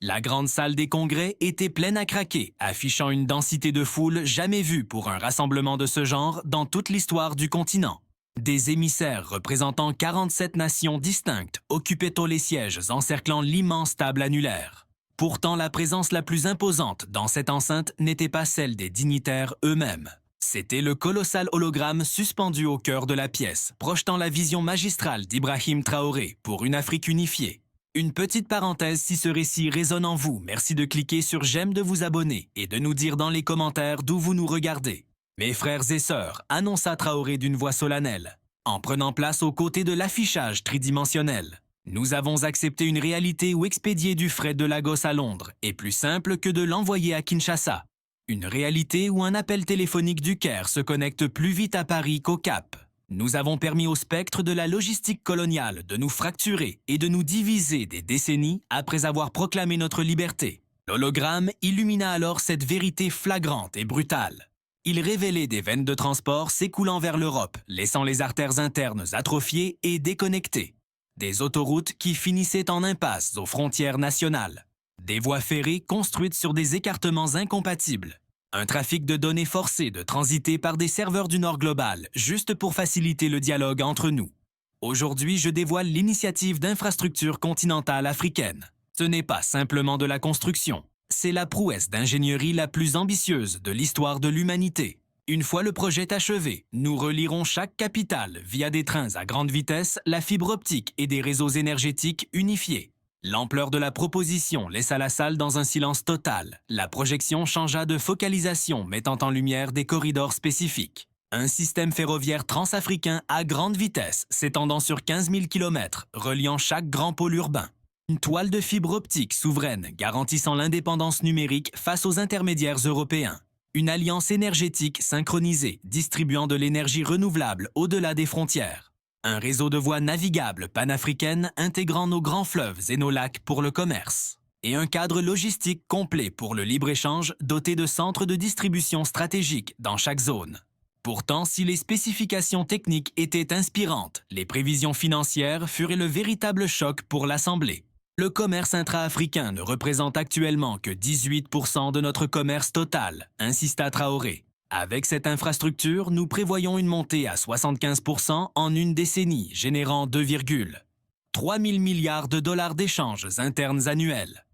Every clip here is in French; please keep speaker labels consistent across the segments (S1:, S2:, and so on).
S1: La grande salle des congrès était pleine à craquer, affichant une densité de foule jamais vue pour un rassemblement de ce genre dans toute l'histoire du continent. Des émissaires représentant 47 nations distinctes occupaient tôt les sièges encerclant l'immense table annulaire. Pourtant, la présence la plus imposante dans cette enceinte n'était pas celle des dignitaires eux-mêmes. C'était le colossal hologramme suspendu au cœur de la pièce, projetant la vision magistrale d'Ibrahim Traoré pour une Afrique unifiée. Une petite parenthèse si ce récit résonne en vous, merci de cliquer sur j'aime, de vous abonner et de nous dire dans les commentaires d'où vous nous regardez. Mes frères et sœurs, annonça Traoré d'une voix solennelle, en prenant place aux côtés de l'affichage tridimensionnel. Nous avons accepté une réalité où expédier du fret de Lagos à Londres est plus simple que de l'envoyer à Kinshasa. Une réalité où un appel téléphonique du Caire se connecte plus vite à Paris qu'au Cap. Nous avons permis au spectre de la logistique coloniale de nous fracturer et de nous diviser des décennies après avoir proclamé notre liberté. L'hologramme illumina alors cette vérité flagrante et brutale. Il révélait des veines de transport s'écoulant vers l'Europe, laissant les artères internes atrophiées et déconnectées. Des autoroutes qui finissaient en impasse aux frontières nationales. Des voies ferrées construites sur des écartements incompatibles. Un trafic de données forcé de transiter par des serveurs du Nord global, juste pour faciliter le dialogue entre nous. Aujourd'hui, je dévoile l'initiative d'infrastructure continentale africaine. Ce n'est pas simplement de la construction, c'est la prouesse d'ingénierie la plus ambitieuse de l'histoire de l'humanité. Une fois le projet achevé, nous relierons chaque capitale via des trains à grande vitesse, la fibre optique et des réseaux énergétiques unifiés. L'ampleur de la proposition laissa la salle dans un silence total. La projection changea de focalisation, mettant en lumière des corridors spécifiques. Un système ferroviaire transafricain à grande vitesse, s'étendant sur 15 000 km, reliant chaque grand pôle urbain. Une toile de fibre optique souveraine, garantissant l'indépendance numérique face aux intermédiaires européens. Une alliance énergétique synchronisée, distribuant de l'énergie renouvelable au-delà des frontières. Un réseau de voies navigables panafricaines intégrant nos grands fleuves et nos lacs pour le commerce. Et un cadre logistique complet pour le libre-échange doté de centres de distribution stratégiques dans chaque zone. Pourtant, si les spécifications techniques étaient inspirantes, les prévisions financières furent le véritable choc pour l'Assemblée. Le commerce intra-africain ne représente actuellement que 18% de notre commerce total, insista Traoré. Avec cette infrastructure, nous prévoyons une montée à 75% en une décennie, générant 2,3 000 milliards de dollars d'échanges internes annuels.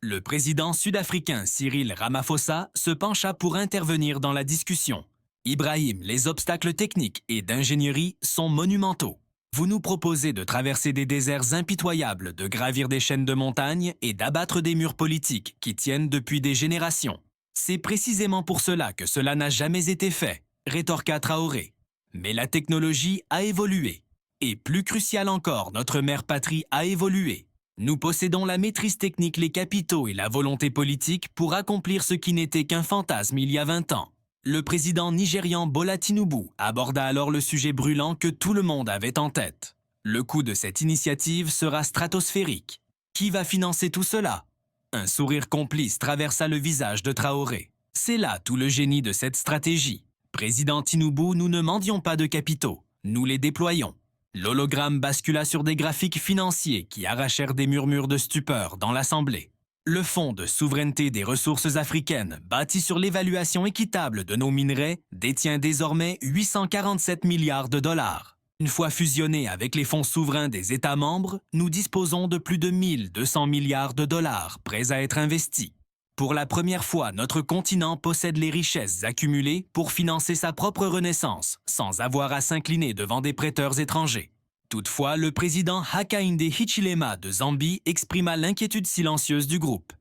S1: Le président sud-africain Cyril Ramaphosa se pencha pour intervenir dans la discussion. Ibrahim, les obstacles techniques et d'ingénierie sont monumentaux. Vous nous proposez de traverser des déserts impitoyables, de gravir des chaînes de montagnes et d'abattre des murs politiques qui tiennent depuis des générations. C'est précisément pour cela que cela n'a jamais été fait, rétorqua Traoré. Mais la technologie a évolué. Et plus crucial encore, notre mère patrie a évolué. Nous possédons la maîtrise technique, les capitaux et la volonté politique pour accomplir ce qui n'était qu'un fantasme il y a 20 ans. Le président nigérian Bola Tinubu aborda alors le sujet brûlant que tout le monde avait en tête. Le coût de cette initiative sera stratosphérique. Qui va financer tout cela ? Un sourire complice traversa le visage de Traoré. C'est là tout le génie de cette stratégie. Président Tinubu, nous ne mendions pas de capitaux, nous les déployons. L'hologramme bascula sur des graphiques financiers qui arrachèrent des murmures de stupeur dans l'Assemblée. Le Fonds de souveraineté des ressources africaines, bâti sur l'évaluation équitable de nos minerais, détient désormais 847 milliards de dollars. Une fois fusionnés avec les fonds souverains des États membres, nous disposons de plus de 1200 milliards de dollars prêts à être investis. Pour la première fois, notre continent possède les richesses accumulées pour financer sa propre renaissance, sans avoir à s'incliner devant des prêteurs étrangers. Toutefois, le président Hakainde Hichilema de Zambie exprima l'inquiétude silencieuse du groupe.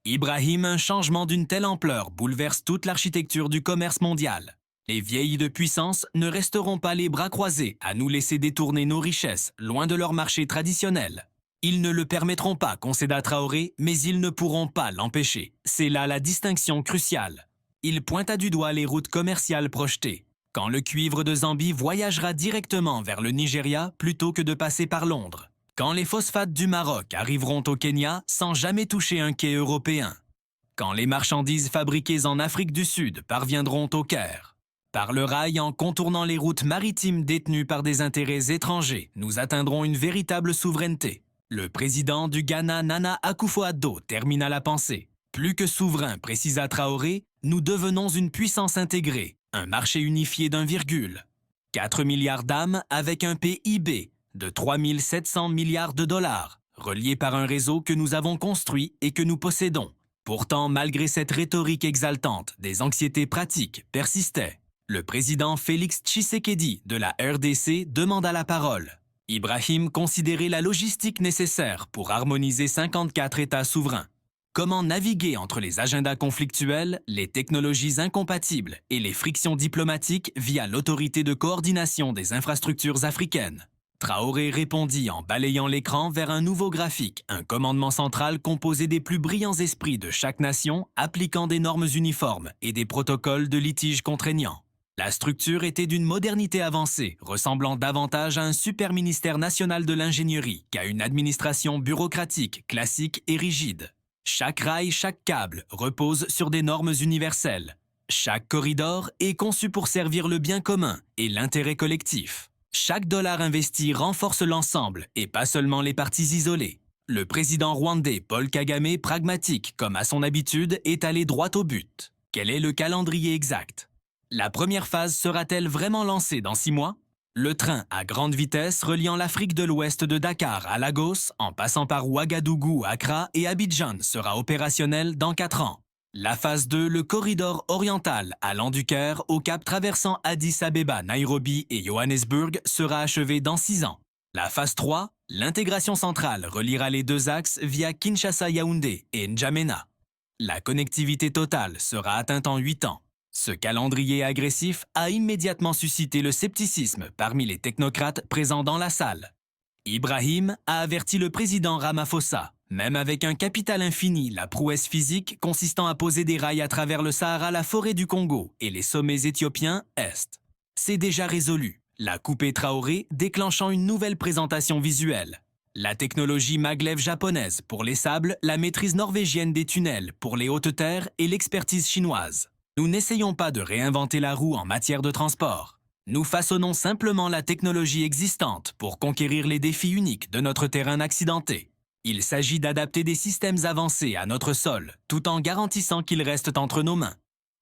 S1: Ibrahim, un changement d'une telle ampleur bouleverse toute l'architecture du commerce mondial. Les vieillis de puissance ne resteront pas les bras croisés à nous laisser détourner nos richesses loin de leur marché traditionnel. Ils ne le permettront pas, concéda Traoré, mais ils ne pourront pas l'empêcher. C'est là la distinction cruciale. Il pointa du doigt les routes commerciales projetées. Quand le cuivre de Zambie voyagera directement vers le Nigeria plutôt que de passer par Londres. Quand les phosphates du Maroc arriveront au Kenya sans jamais toucher un quai européen. Quand les marchandises fabriquées en Afrique du Sud parviendront au Caire. Par le rail, en contournant les routes maritimes détenues par des intérêts étrangers, nous atteindrons une véritable souveraineté. Le président du Ghana, Nana Akufo-Addo, termina la pensée. Plus que souverain, précisa Traoré, nous devenons une puissance intégrée, un marché unifié d'1, 4 milliards d'âmes avec un PIB de 3 700 milliards de dollars, relié par un réseau que nous avons construit et que nous possédons. Pourtant, malgré cette rhétorique exaltante, des anxiétés pratiques persistaient. Le président Félix Tshisekedi de la RDC demanda la parole. Ibrahim considérait la logistique nécessaire pour harmoniser 54 États souverains. Comment naviguer entre les agendas conflictuels, les technologies incompatibles et les frictions diplomatiques via l'autorité de coordination des infrastructures africaines? Traoré répondit en balayant l'écran vers un nouveau graphique, un commandement central composé des plus brillants esprits de chaque nation, appliquant des normes uniformes et des protocoles de litige contraignants. La structure était d'une modernité avancée, ressemblant davantage à un super ministère national de l'ingénierie qu'à une administration bureaucratique, classique et rigide. Chaque rail, chaque câble repose sur des normes universelles. Chaque corridor est conçu pour servir le bien commun et l'intérêt collectif. Chaque dollar investi renforce l'ensemble et pas seulement les parties isolées. Le président rwandais Paul Kagame, pragmatique comme à son habitude, est allé droit au but. Quel est le calendrier exact? La première phase sera-t-elle vraiment lancée dans 6 mois? Le train à grande vitesse reliant l'Afrique de l'Ouest de Dakar à Lagos, en passant par Ouagadougou, Accra et Abidjan, sera opérationnel dans 4 ans. La phase 2, le corridor oriental allant du Caire au Cap traversant Addis Abeba, Nairobi et Johannesburg, sera achevée dans 6 ans. La phase 3, l'intégration centrale reliera les 2 axes via Kinshasa-Yaoundé et N'Djamena. La connectivité totale sera atteinte en 8 ans. Ce calendrier agressif a immédiatement suscité le scepticisme parmi les technocrates présents dans la salle. Ibrahim a averti le président Ramaphosa, même avec un capital infini, la prouesse physique consistant à poser des rails à travers le Sahara, la forêt du Congo et les sommets éthiopiens est. C'est déjà résolu, l'a coupé Traoré, déclenchant une nouvelle présentation visuelle. La technologie maglev japonaise pour les sables, la maîtrise norvégienne des tunnels pour les hautes terres et l'expertise chinoise. Nous n'essayons pas de réinventer la roue en matière de transport. Nous façonnons simplement la technologie existante pour conquérir les défis uniques de notre terrain accidenté. Il s'agit d'adapter des systèmes avancés à notre sol, tout en garantissant qu'ils restent entre nos mains.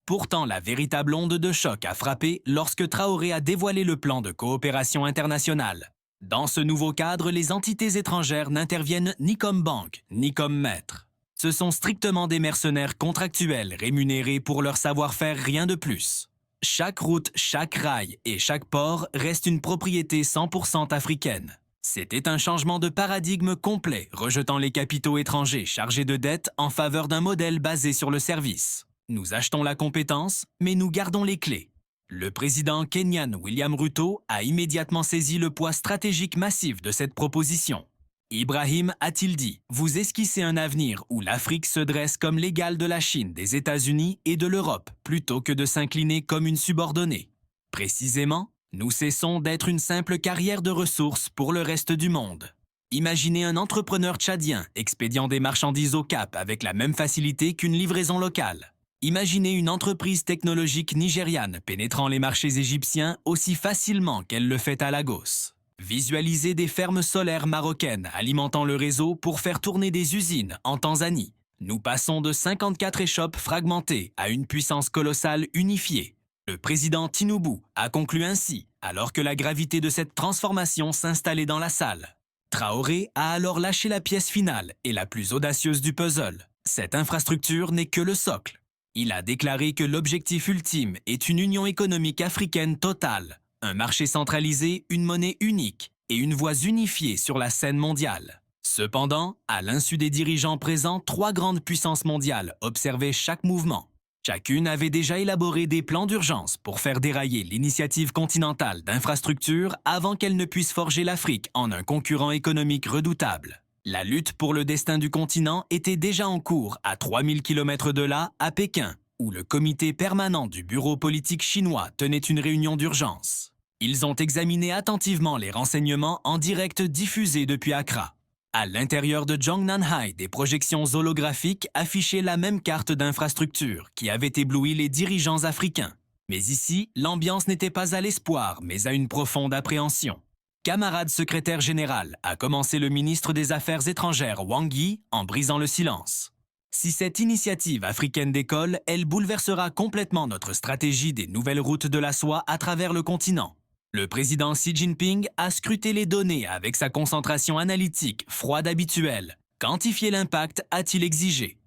S1: Pourtant, la véritable onde de choc a frappé lorsque Traoré a dévoilé le plan de coopération internationale. Dans ce nouveau cadre, les entités étrangères n'interviennent ni comme banque, ni comme maître. Ce sont strictement des mercenaires contractuels rémunérés pour leur savoir-faire, rien de plus. Chaque route, chaque rail et chaque port reste une propriété 100% africaine. C'était un changement de paradigme complet, rejetant les capitaux étrangers chargés de dettes en faveur d'un modèle basé sur le service. Nous achetons la compétence, mais nous gardons les clés. Le président kenyan William Ruto a immédiatement saisi le poids stratégique massif de cette proposition. Ibrahim a-t-il dit, vous esquissez un avenir où l'Afrique se dresse comme l'égal de la Chine, des États-Unis et de l'Europe, plutôt que de s'incliner comme une subordonnée. Précisément, nous cessons d'être une simple carrière de ressources pour le reste du monde. Imaginez un entrepreneur tchadien expédiant des marchandises au Cap avec la même facilité qu'une livraison locale. Imaginez une entreprise technologique nigériane pénétrant les marchés égyptiens aussi facilement qu'elle le fait à Lagos. Visualisez des fermes solaires marocaines alimentant le réseau pour faire tourner des usines en Tanzanie. Nous passons de 54 échoppes fragmentées à une puissance colossale unifiée. Le président Tinubu a conclu ainsi, alors que la gravité de cette transformation s'installait dans la salle. Traoré a alors lâché la pièce finale et la plus audacieuse du puzzle. Cette infrastructure n'est que le socle. Il a déclaré que l'objectif ultime est une union économique africaine totale. Un marché centralisé, une monnaie unique et une voix unifiée sur la scène mondiale. Cependant, à l'insu des dirigeants présents, 3 grandes puissances mondiales observaient chaque mouvement. Chacune avait déjà élaboré des plans d'urgence pour faire dérailler l'initiative continentale d'infrastructures avant qu'elle ne puisse forger l'Afrique en un concurrent économique redoutable. La lutte pour le destin du continent était déjà en cours à 3000 km de là, à Pékin, où le comité permanent du bureau politique chinois tenait une réunion d'urgence. Ils ont examiné attentivement les renseignements en direct diffusés depuis Accra. À l'intérieur de Zhongnanhai, des projections holographiques affichaient la même carte d'infrastructure qui avait ébloui les dirigeants africains. Mais ici, l'ambiance n'était pas à l'espoir, mais à une profonde appréhension. Camarade secrétaire général, a commencé le ministre des Affaires étrangères Wang Yi en brisant le silence. Si cette initiative africaine décolle, elle bouleversera complètement notre stratégie des nouvelles routes de la soie à travers le continent. Le président Xi Jinping a scruté les données avec sa concentration analytique froide habituelle. Quantifier l'impact a-t-il exigé?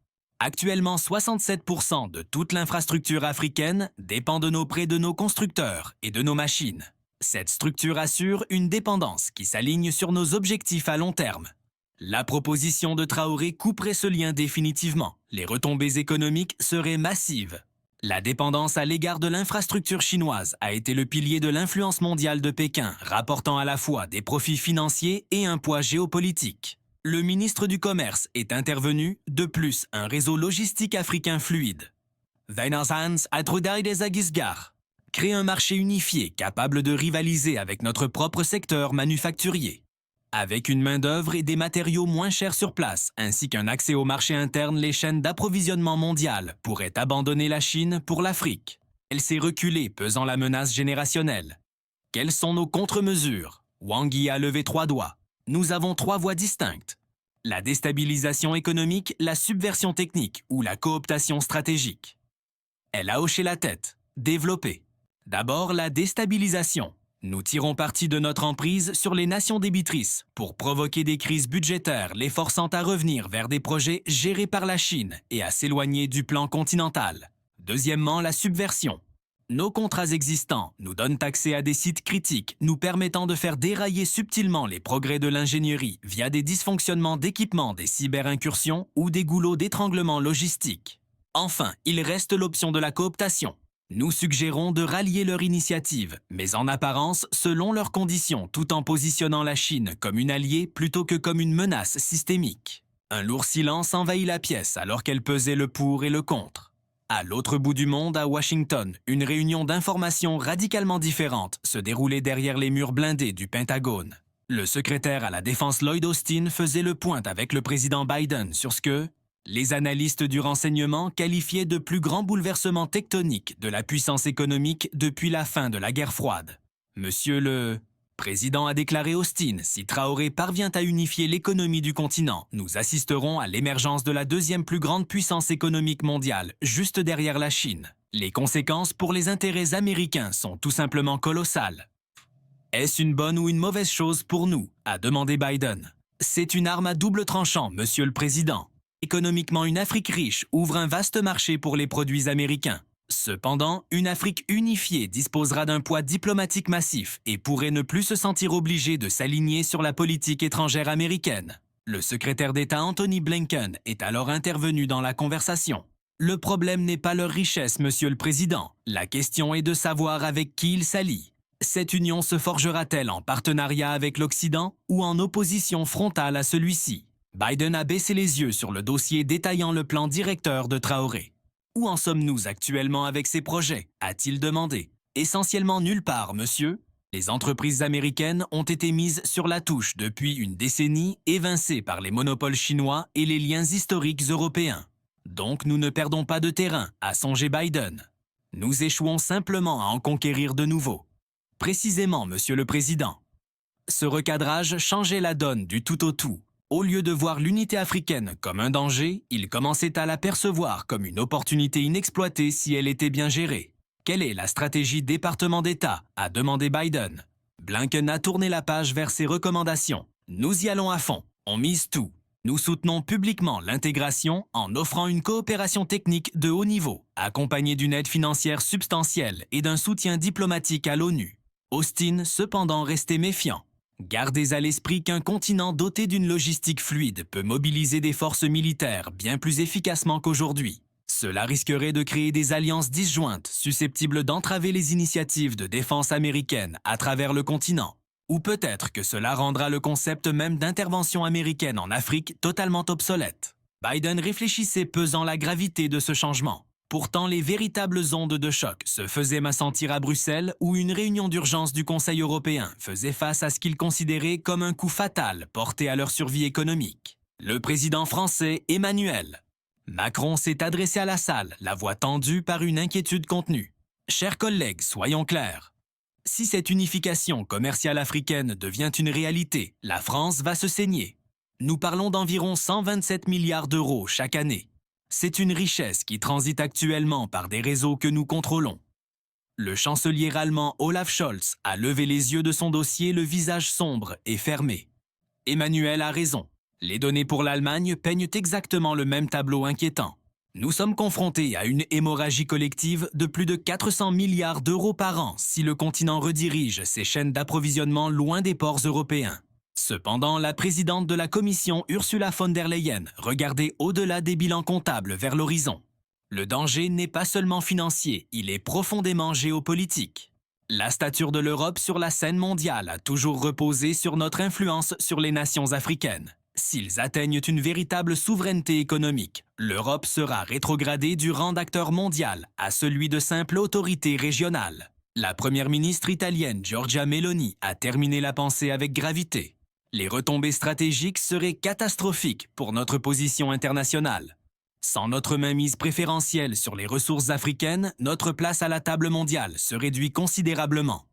S1: Actuellement, 67% de toute l'infrastructure africaine dépend de nos prêts de nos constructeurs et de nos machines. Cette structure assure une dépendance qui s'aligne sur nos objectifs à long terme. La proposition de Traoré couperait ce lien définitivement. Les retombées économiques seraient massives. La dépendance à l'égard de l'infrastructure chinoise a été le pilier de l'influence mondiale de Pékin, rapportant à la fois des profits financiers et un poids géopolitique. Le ministre du Commerce est intervenu, de plus un réseau logistique africain fluide. Weinersans Agisgar. Créer un marché unifié capable de rivaliser avec notre propre secteur manufacturier. Avec une main-d'œuvre et des matériaux moins chers sur place, ainsi qu'un accès au marché interne, les chaînes d'approvisionnement mondiales pourraient abandonner la Chine pour l'Afrique. Elle s'est reculée, pesant la menace générationnelle. Quelles sont nos contre-mesures? Wang Yi a levé 3 doigts. Nous avons 3 voies distinctes. La déstabilisation économique, la subversion technique ou la cooptation stratégique. Elle a hoché la tête. Développé. D'abord, la déstabilisation. Nous tirons parti de notre emprise sur les nations débitrices pour provoquer des crises budgétaires, les forçant à revenir vers des projets gérés par la Chine et à s'éloigner du plan continental. Deuxièmement, la subversion. Nos contrats existants nous donnent accès à des sites critiques, nous permettant de faire dérailler subtilement les progrès de l'ingénierie via des dysfonctionnements d'équipement, des cyberincursions ou des goulots d'étranglement logistique. Enfin, il reste l'option de la cooptation. Nous suggérons de rallier leur initiative, mais en apparence selon leurs conditions, tout en positionnant la Chine comme une alliée plutôt que comme une menace systémique. Un lourd silence envahit la pièce alors qu'elle pesait le pour et le contre. À l'autre bout du monde, à Washington, une réunion d'informations radicalement différente se déroulait derrière les murs blindés du Pentagone. Le secrétaire à la Défense Lloyd Austin faisait le point avec le président Biden sur ce que les analystes du renseignement qualifiaient de plus grand bouleversement tectonique de la puissance économique depuis la fin de la guerre froide. Monsieur le président a déclaré Austin, si Traoré parvient à unifier l'économie du continent, nous assisterons à l'émergence de la deuxième plus grande puissance économique mondiale, juste derrière la Chine. Les conséquences pour les intérêts américains sont tout simplement colossales. Est-ce une bonne ou une mauvaise chose pour nous? A demandé Biden. C'est une arme à double tranchant, monsieur le président. Économiquement, une Afrique riche ouvre un vaste marché pour les produits américains. Cependant, une Afrique unifiée disposera d'un poids diplomatique massif et pourrait ne plus se sentir obligée de s'aligner sur la politique étrangère américaine. Le secrétaire d'État Anthony Blinken est alors intervenu dans la conversation. Le problème n'est pas leur richesse, monsieur le président. La question est de savoir avec qui ils s'allient. Cette union se forgera-t-elle en partenariat avec l'Occident ou en opposition frontale à celui-ci? Biden a baissé les yeux sur le dossier détaillant le plan directeur de Traoré. Où en sommes-nous actuellement avec ces projets? A-t-il demandé. Essentiellement nulle part, monsieur. Les entreprises américaines ont été mises sur la touche depuis une décennie, évincées par les monopoles chinois et les liens historiques européens. Donc nous ne perdons pas de terrain, a songé Biden. Nous échouons simplement à en conquérir de nouveaux. Précisément, monsieur le président. Ce recadrage changeait la donne du tout au tout. Au lieu de voir l'unité africaine comme un danger, il commençait à la percevoir comme une opportunité inexploitée si elle était bien gérée. Quelle est la stratégie département d'État? A demandé Biden. Blinken a tourné la page vers ses recommandations. Nous y allons à fond, on mise tout. Nous soutenons publiquement l'intégration en offrant une coopération technique de haut niveau, accompagnée d'une aide financière substantielle et d'un soutien diplomatique à l'ONU. Austin, cependant, restait méfiant. Gardez à l'esprit qu'un continent doté d'une logistique fluide peut mobiliser des forces militaires bien plus efficacement qu'aujourd'hui. Cela risquerait de créer des alliances disjointes susceptibles d'entraver les initiatives de défense américaines à travers le continent. Ou peut-être que cela rendra le concept même d'intervention américaine en Afrique totalement obsolète. Biden réfléchissait pesant la gravité de ce changement. Pourtant, les véritables ondes de choc se faisaient sentir à Bruxelles où une réunion d'urgence du Conseil européen faisait face à ce qu'ils considéraient comme un coup fatal porté à leur survie économique. Le président français Emmanuel Macron s'est adressé à la salle, la voix tendue par une inquiétude contenue. « Chers collègues, soyons clairs. Si cette unification commerciale africaine devient une réalité, la France va se saigner. Nous parlons d'environ 127 milliards d'euros chaque année. C'est une richesse qui transite actuellement par des réseaux que nous contrôlons. Le chancelier allemand Olaf Scholz a levé les yeux de son dossier, le visage sombre et fermé. Emmanuel a raison. Les données pour l'Allemagne peignent exactement le même tableau inquiétant. Nous sommes confrontés à une hémorragie collective de plus de 400 milliards d'euros par an si le continent redirige ses chaînes d'approvisionnement loin des ports européens. Cependant, la présidente de la Commission, Ursula von der Leyen, regardait au-delà des bilans comptables vers l'horizon. Le danger n'est pas seulement financier, il est profondément géopolitique. La stature de l'Europe sur la scène mondiale a toujours reposé sur notre influence sur les nations africaines. S'ils atteignent une véritable souveraineté économique, l'Europe sera rétrogradée du rang d'acteur mondial à celui de simple autorité régionale. La première ministre italienne Giorgia Meloni a terminé la pensée avec gravité. Les retombées stratégiques seraient catastrophiques pour notre position internationale. Sans notre mainmise préférentielle sur les ressources africaines, notre place à la table mondiale se réduit considérablement.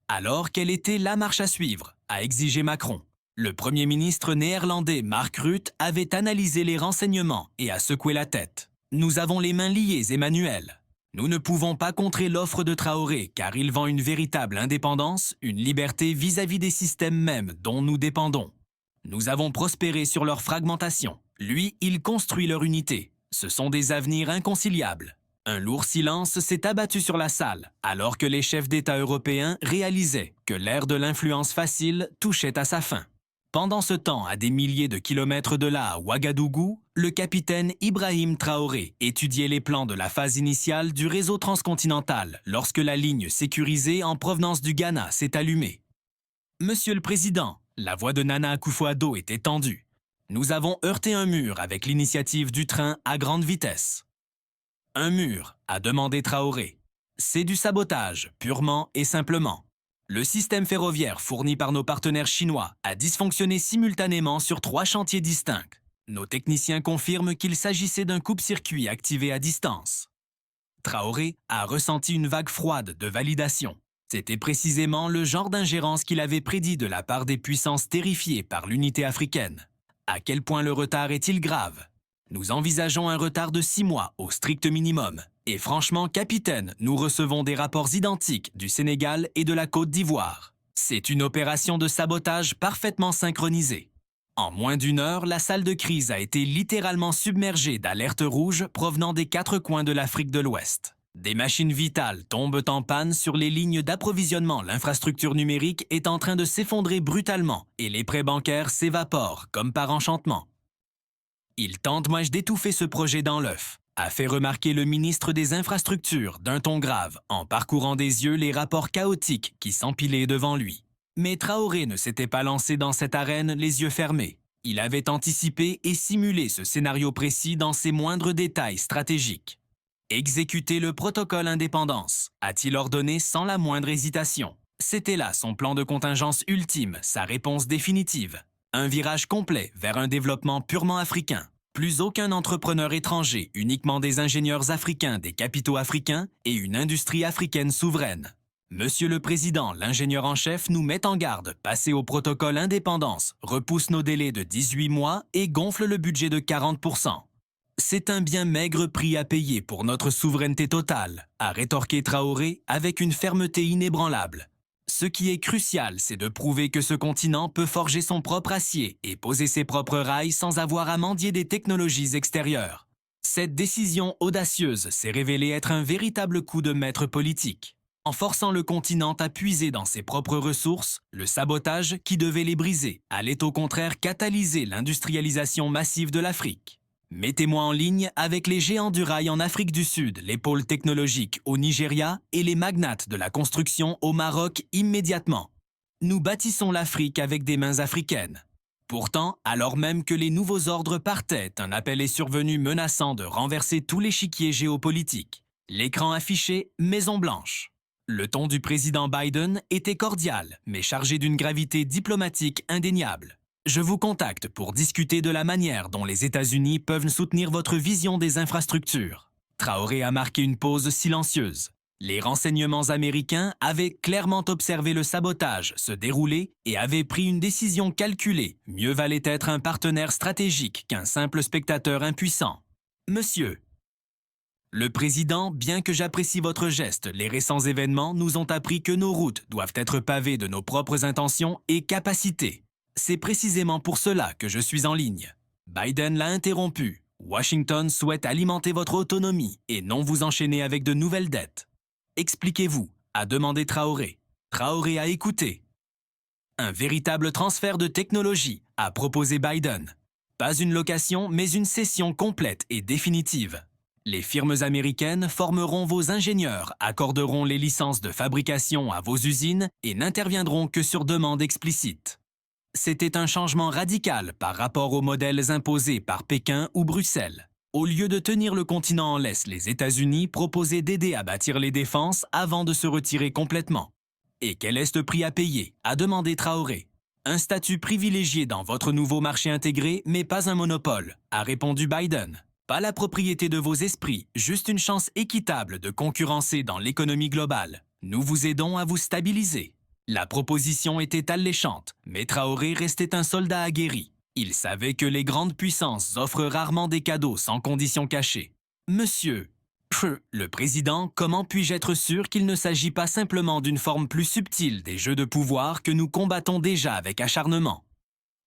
S1: Alors, quelle était la marche à suivre, a exigé Macron. Le Premier ministre néerlandais Mark Rutte avait analysé les renseignements et a secoué la tête. Nous avons les mains liées, Emmanuel. Nous ne pouvons pas contrer l'offre de Traoré car il vend une véritable indépendance, une liberté vis-à-vis des systèmes mêmes dont nous dépendons. Nous avons prospéré sur leur fragmentation. Lui, il construit leur unité. Ce sont des avenirs inconciliables. Un lourd silence s'est abattu sur la salle, alors que les chefs d'État européens réalisaient que l'ère de l'influence facile touchait à sa fin. Pendant ce temps, à des milliers de kilomètres de là, à Ouagadougou, le capitaine Ibrahim Traoré étudiait les plans de la phase initiale du réseau transcontinental lorsque la ligne sécurisée en provenance du Ghana s'est allumée. « Monsieur le Président », la voix de Nana Akufo-Addo était tendue. Nous avons heurté un mur avec l'initiative du train à grande vitesse. Un mur, a demandé Traoré. C'est du sabotage, purement et simplement. Le système ferroviaire fourni par nos partenaires chinois a dysfonctionné simultanément sur 3 chantiers distincts. Nos techniciens confirment qu'il s'agissait d'un coupe-circuit activé à distance. Traoré a ressenti une vague froide de validation. C'était précisément le genre d'ingérence qu'il avait prédit de la part des puissances terrifiées par l'unité africaine. À quel point le retard est-il grave? Nous envisageons un retard de 6 mois au strict minimum. Et franchement, capitaine, nous recevons des rapports identiques du Sénégal et de la Côte d'Ivoire. C'est une opération de sabotage parfaitement synchronisée. En moins d'1 heure, la salle de crise a été littéralement submergée d'alertes rouges provenant des 4 coins de l'Afrique de l'Ouest. Des machines vitales tombent en panne sur les lignes d'approvisionnement. L'infrastructure numérique est en train de s'effondrer brutalement et les prêts bancaires s'évaporent comme par enchantement. Il tente d'étouffer ce projet dans l'œuf, a fait remarquer le ministre des Infrastructures d'un ton grave en parcourant des yeux les rapports chaotiques qui s'empilaient devant lui. Mais Traoré ne s'était pas lancé dans cette arène les yeux fermés. Il avait anticipé et simulé ce scénario précis dans ses moindres détails stratégiques. Exécuter le protocole indépendance, a-t-il ordonné sans la moindre hésitation. C'était là son plan de contingence ultime, sa réponse définitive. Un virage complet vers un développement purement africain. Plus aucun entrepreneur étranger, uniquement des ingénieurs africains, des capitaux africains et une industrie africaine souveraine. Monsieur le Président, l'ingénieur en chef nous met en garde, passer au protocole indépendance, repousse nos délais de 18 mois et gonfle le budget de 40%. C'est un bien maigre prix à payer pour notre souveraineté totale, a rétorqué Traoré avec une fermeté inébranlable. Ce qui est crucial, c'est de prouver que ce continent peut forger son propre acier et poser ses propres rails sans avoir à mendier des technologies extérieures. Cette décision audacieuse s'est révélée être un véritable coup de maître politique. En forçant le continent à puiser dans ses propres ressources, le sabotage qui devait les briser allait au contraire catalyser l'industrialisation massive de l'Afrique. Mettez-moi en ligne avec les géants du rail en Afrique du Sud, les pôles technologiques au Nigeria et les magnates de la construction au Maroc immédiatement. Nous bâtissons l'Afrique avec des mains africaines. Pourtant, alors même que les nouveaux ordres partaient, un appel est survenu menaçant de renverser tout l'échiquier géopolitique. L'écran affiché Maison-Blanche. Le ton du président Biden était cordial, mais chargé d'une gravité diplomatique indéniable. Je vous contacte pour discuter de la manière dont les États-Unis peuvent soutenir votre vision des infrastructures. Traoré a marqué une pause silencieuse. Les renseignements américains avaient clairement observé le sabotage se dérouler et avaient pris une décision calculée. Mieux valait être un partenaire stratégique qu'un simple spectateur impuissant. Monsieur, le président, bien que j'apprécie votre geste, les récents événements nous ont appris que nos routes doivent être pavées de nos propres intentions et capacités. C'est précisément pour cela que je suis en ligne. Biden l'a interrompu. Washington souhaite alimenter votre autonomie et non vous enchaîner avec de nouvelles dettes. Expliquez-vous, a demandé Traoré. Traoré a écouté. Un véritable transfert de technologie, a proposé Biden. Pas une location, mais une cession complète et définitive. Les firmes américaines formeront vos ingénieurs, accorderont les licences de fabrication à vos usines et n'interviendront que sur demande explicite. C'était un changement radical par rapport aux modèles imposés par Pékin ou Bruxelles. Au lieu de tenir le continent en laisse, les États-Unis proposaient d'aider à bâtir les défenses avant de se retirer complètement. Et quel est ce prix à payer, a demandé Traoré. Un statut privilégié dans votre nouveau marché intégré, mais pas un monopole, a répondu Biden. Pas la propriété de vos esprits, juste une chance équitable de concurrencer dans l'économie globale. Nous vous aidons à vous stabiliser. La proposition était alléchante, mais Traoré restait un soldat aguerri. Il savait que les grandes puissances offrent rarement des cadeaux sans conditions cachées. Monsieur, le président, comment puis-je être sûr qu'il ne s'agit pas simplement d'une forme plus subtile des jeux de pouvoir que nous combattons déjà avec acharnement?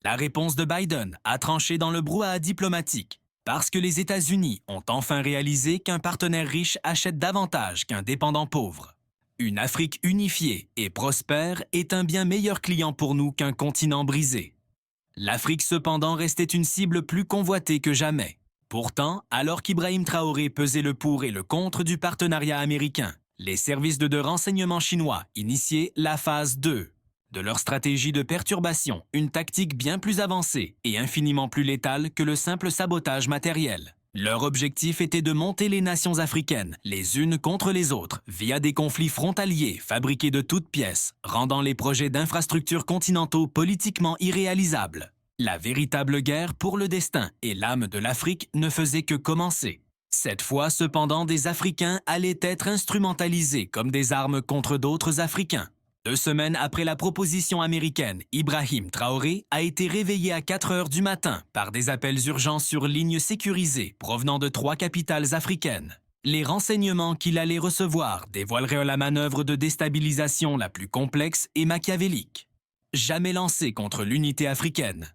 S1: La réponse de Biden a tranché dans le brouhaha diplomatique, parce que les États-Unis ont enfin réalisé qu'un partenaire riche achète davantage qu'un dépendant pauvre. Une Afrique unifiée et prospère est un bien meilleur client pour nous qu'un continent brisé. L'Afrique cependant restait une cible plus convoitée que jamais. Pourtant, alors qu'Ibrahim Traoré pesait le pour et le contre du partenariat américain, les services de renseignement chinois initiaient la phase 2 de leur stratégie de perturbation, une tactique bien plus avancée et infiniment plus létale que le simple sabotage matériel. Leur objectif était de monter les nations africaines, les unes contre les autres, via des conflits frontaliers fabriqués de toutes pièces, rendant les projets d'infrastructures continentaux politiquement irréalisables. La véritable guerre pour le destin et l'âme de l'Afrique ne faisait que commencer. Cette fois, cependant, des Africains allaient être instrumentalisés comme des armes contre d'autres Africains. 2 semaines après la proposition américaine, Ibrahim Traoré a été réveillé à 4 heures du matin par des appels urgents sur ligne sécurisée provenant de 3 capitales africaines. Les renseignements qu'il allait recevoir dévoileraient la manœuvre de déstabilisation la plus complexe et machiavélique jamais lancée contre l'unité africaine.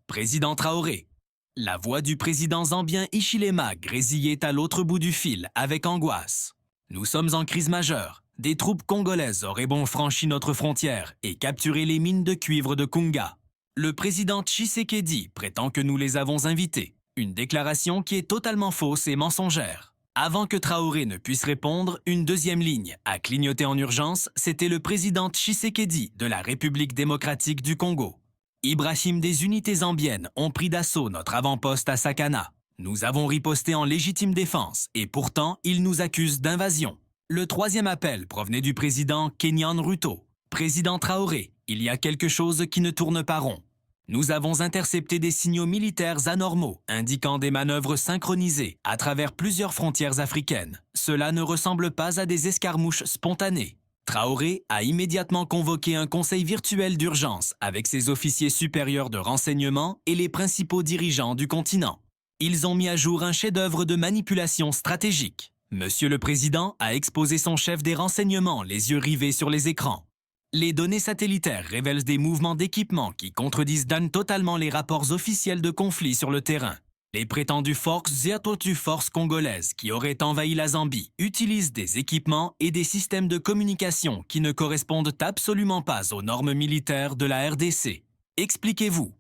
S1: Président Traoré. La voix du président zambien Hichilema grésillait à l'autre bout du fil avec angoisse. Nous sommes en crise majeure. Des troupes congolaises auraient bon franchi notre frontière et capturé les mines de cuivre de Kunga. Le président Tshisekedi prétend que nous les avons invités. Une déclaration qui est totalement fausse et mensongère. Avant que Traoré ne puisse répondre, une deuxième ligne a clignoté en urgence, c'était le président Tshisekedi de la République démocratique du Congo. Ibrahim, des unités zambiennes ont pris d'assaut notre avant-poste à Sakana. Nous avons riposté en légitime défense et pourtant, ils nous accusent d'invasion. Le 3e appel provenait du président Kenyan Ruto. Président Traoré, il y a quelque chose qui ne tourne pas rond. Nous avons intercepté des signaux militaires anormaux, indiquant des manœuvres synchronisées à travers plusieurs frontières africaines. Cela ne ressemble pas à des escarmouches spontanées. Traoré a immédiatement convoqué un conseil virtuel d'urgence avec ses officiers supérieurs de renseignement et les principaux dirigeants du continent. Ils ont mis à jour un chef-d'œuvre de manipulation stratégique. Monsieur le Président a exposé son chef des renseignements, les yeux rivés sur les écrans. Les données satellitaires révèlent des mouvements d'équipement qui contredisent totalement les rapports officiels de conflit sur le terrain. Les prétendues forces congolaises qui auraient envahi la Zambie utilisent des équipements et des systèmes de communication qui ne correspondent absolument pas aux normes militaires de la RDC. Expliquez-vous.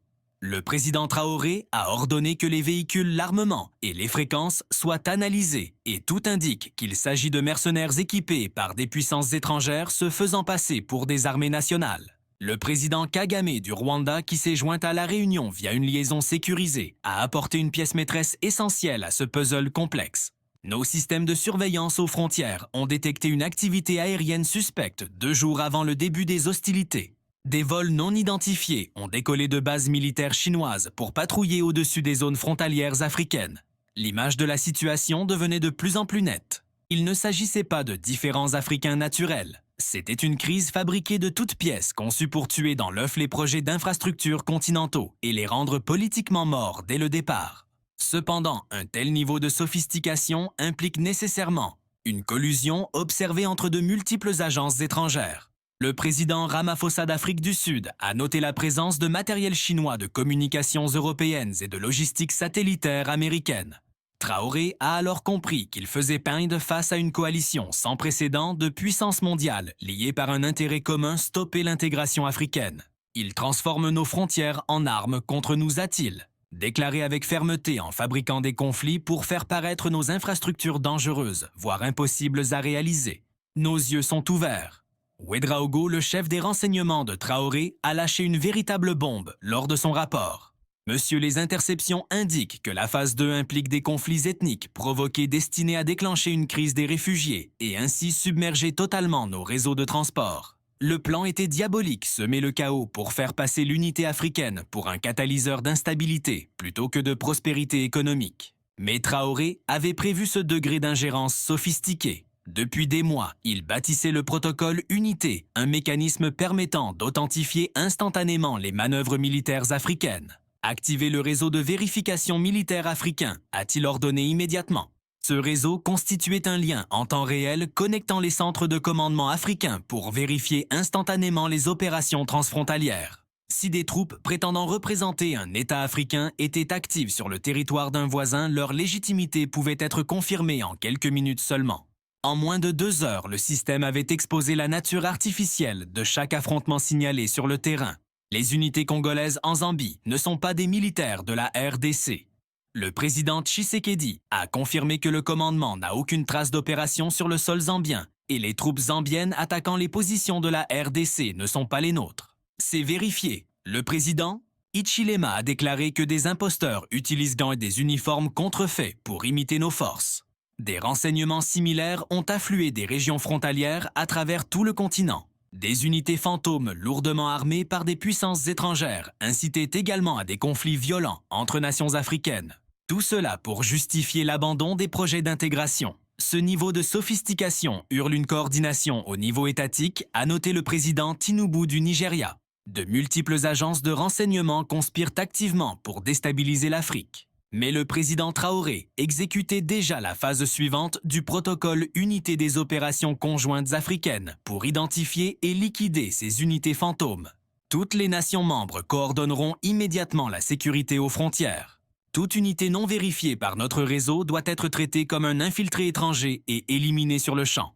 S1: Le président Traoré a ordonné que les véhicules, l'armement et les fréquences soient analysés et tout indique qu'il s'agit de mercenaires équipés par des puissances étrangères se faisant passer pour des armées nationales. Le président Kagame du Rwanda, qui s'est joint à la réunion via une liaison sécurisée, a apporté une pièce maîtresse essentielle à ce puzzle complexe. Nos systèmes de surveillance aux frontières ont détecté une activité aérienne suspecte 2 jours avant le début des hostilités. Des vols non identifiés ont décollé de bases militaires chinoises pour patrouiller au-dessus des zones frontalières africaines. L'image de la situation devenait de plus en plus nette. Il ne s'agissait pas de différents Africains naturels. C'était une crise fabriquée de toutes pièces conçue pour tuer dans l'œuf les projets d'infrastructures continentaux et les rendre politiquement morts dès le départ. Cependant, un tel niveau de sophistication implique nécessairement une collusion observée entre de multiples agences étrangères. Le président Ramaphosa d'Afrique du Sud a noté la présence de matériel chinois de communications européennes et de logistique satellitaire américaine. Traoré a alors compris qu'il faisait peindre face à une coalition sans précédent de puissances mondiales liées par un intérêt commun: stopper l'intégration africaine. Il transforme nos frontières en armes contre nous, a-t-il déclaré avec fermeté en fabriquant des conflits pour faire paraître nos infrastructures dangereuses, voire impossibles à réaliser. Nos yeux sont ouverts. Ouédraogo, le chef des renseignements de Traoré, a lâché une véritable bombe lors de son rapport. Monsieur, les interceptions indiquent que la phase 2 implique des conflits ethniques provoqués destinés à déclencher une crise des réfugiés et ainsi submerger totalement nos réseaux de transport. Le plan était diabolique: semer le chaos pour faire passer l'unité africaine pour un catalyseur d'instabilité plutôt que de prospérité économique. Mais Traoré avait prévu ce degré d'ingérence sophistiqué. Depuis des mois, il bâtissait le protocole Unité, un mécanisme permettant d'authentifier instantanément les manœuvres militaires africaines. Activer le réseau de vérification militaire africain, a-t-il ordonné immédiatement. Ce réseau constituait un lien en temps réel connectant les centres de commandement africains pour vérifier instantanément les opérations transfrontalières. Si des troupes prétendant représenter un État africain étaient actives sur le territoire d'un voisin, leur légitimité pouvait être confirmée en quelques minutes seulement. En moins de 2 heures, le système avait exposé la nature artificielle de chaque affrontement signalé sur le terrain. Les unités congolaises en Zambie ne sont pas des militaires de la RDC. Le président Tshisekedi a confirmé que le commandement n'a aucune trace d'opération sur le sol zambien et les troupes zambiennes attaquant les positions de la RDC ne sont pas les nôtres. C'est vérifié. Le président Hichilema a déclaré que des imposteurs utilisent des uniformes contrefaits pour imiter nos forces. Des renseignements similaires ont afflué des régions frontalières à travers tout le continent. Des unités fantômes lourdement armées par des puissances étrangères incitaient également à des conflits violents entre nations africaines. Tout cela pour justifier l'abandon des projets d'intégration. Ce niveau de sophistication hurle une coordination au niveau étatique, a noté le président Tinubu du Nigeria. De multiples agences de renseignement conspirent activement pour déstabiliser l'Afrique. Mais le président Traoré exécutait déjà la phase suivante du protocole Unité des opérations conjointes africaines pour identifier et liquider ces unités fantômes. Toutes les nations membres coordonneront immédiatement la sécurité aux frontières. Toute unité non vérifiée par notre réseau doit être traitée comme un infiltré étranger et éliminée sur le champ.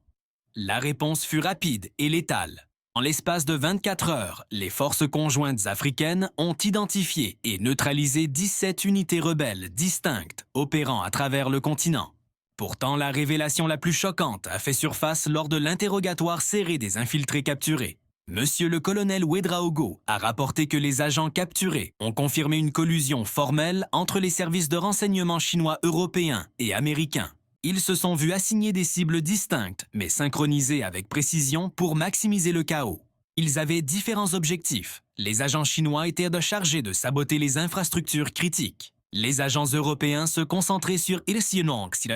S1: La réponse fut rapide et létale. En l'espace de 24 heures, les forces conjointes africaines ont identifié et neutralisé 17 unités rebelles distinctes opérant à travers le continent. Pourtant, la révélation la plus choquante a fait surface lors de l'interrogatoire serré des infiltrés capturés. Monsieur le colonel Ouédraogo a rapporté que les agents capturés ont confirmé une collusion formelle entre les services de renseignement chinois, européens et américains. Ils se sont vus assigner des cibles distinctes, mais synchronisées avec précision pour maximiser le chaos. Ils avaient différents objectifs. Les agents chinois étaient chargés de saboter les infrastructures critiques. Les agents européens se concentraient sur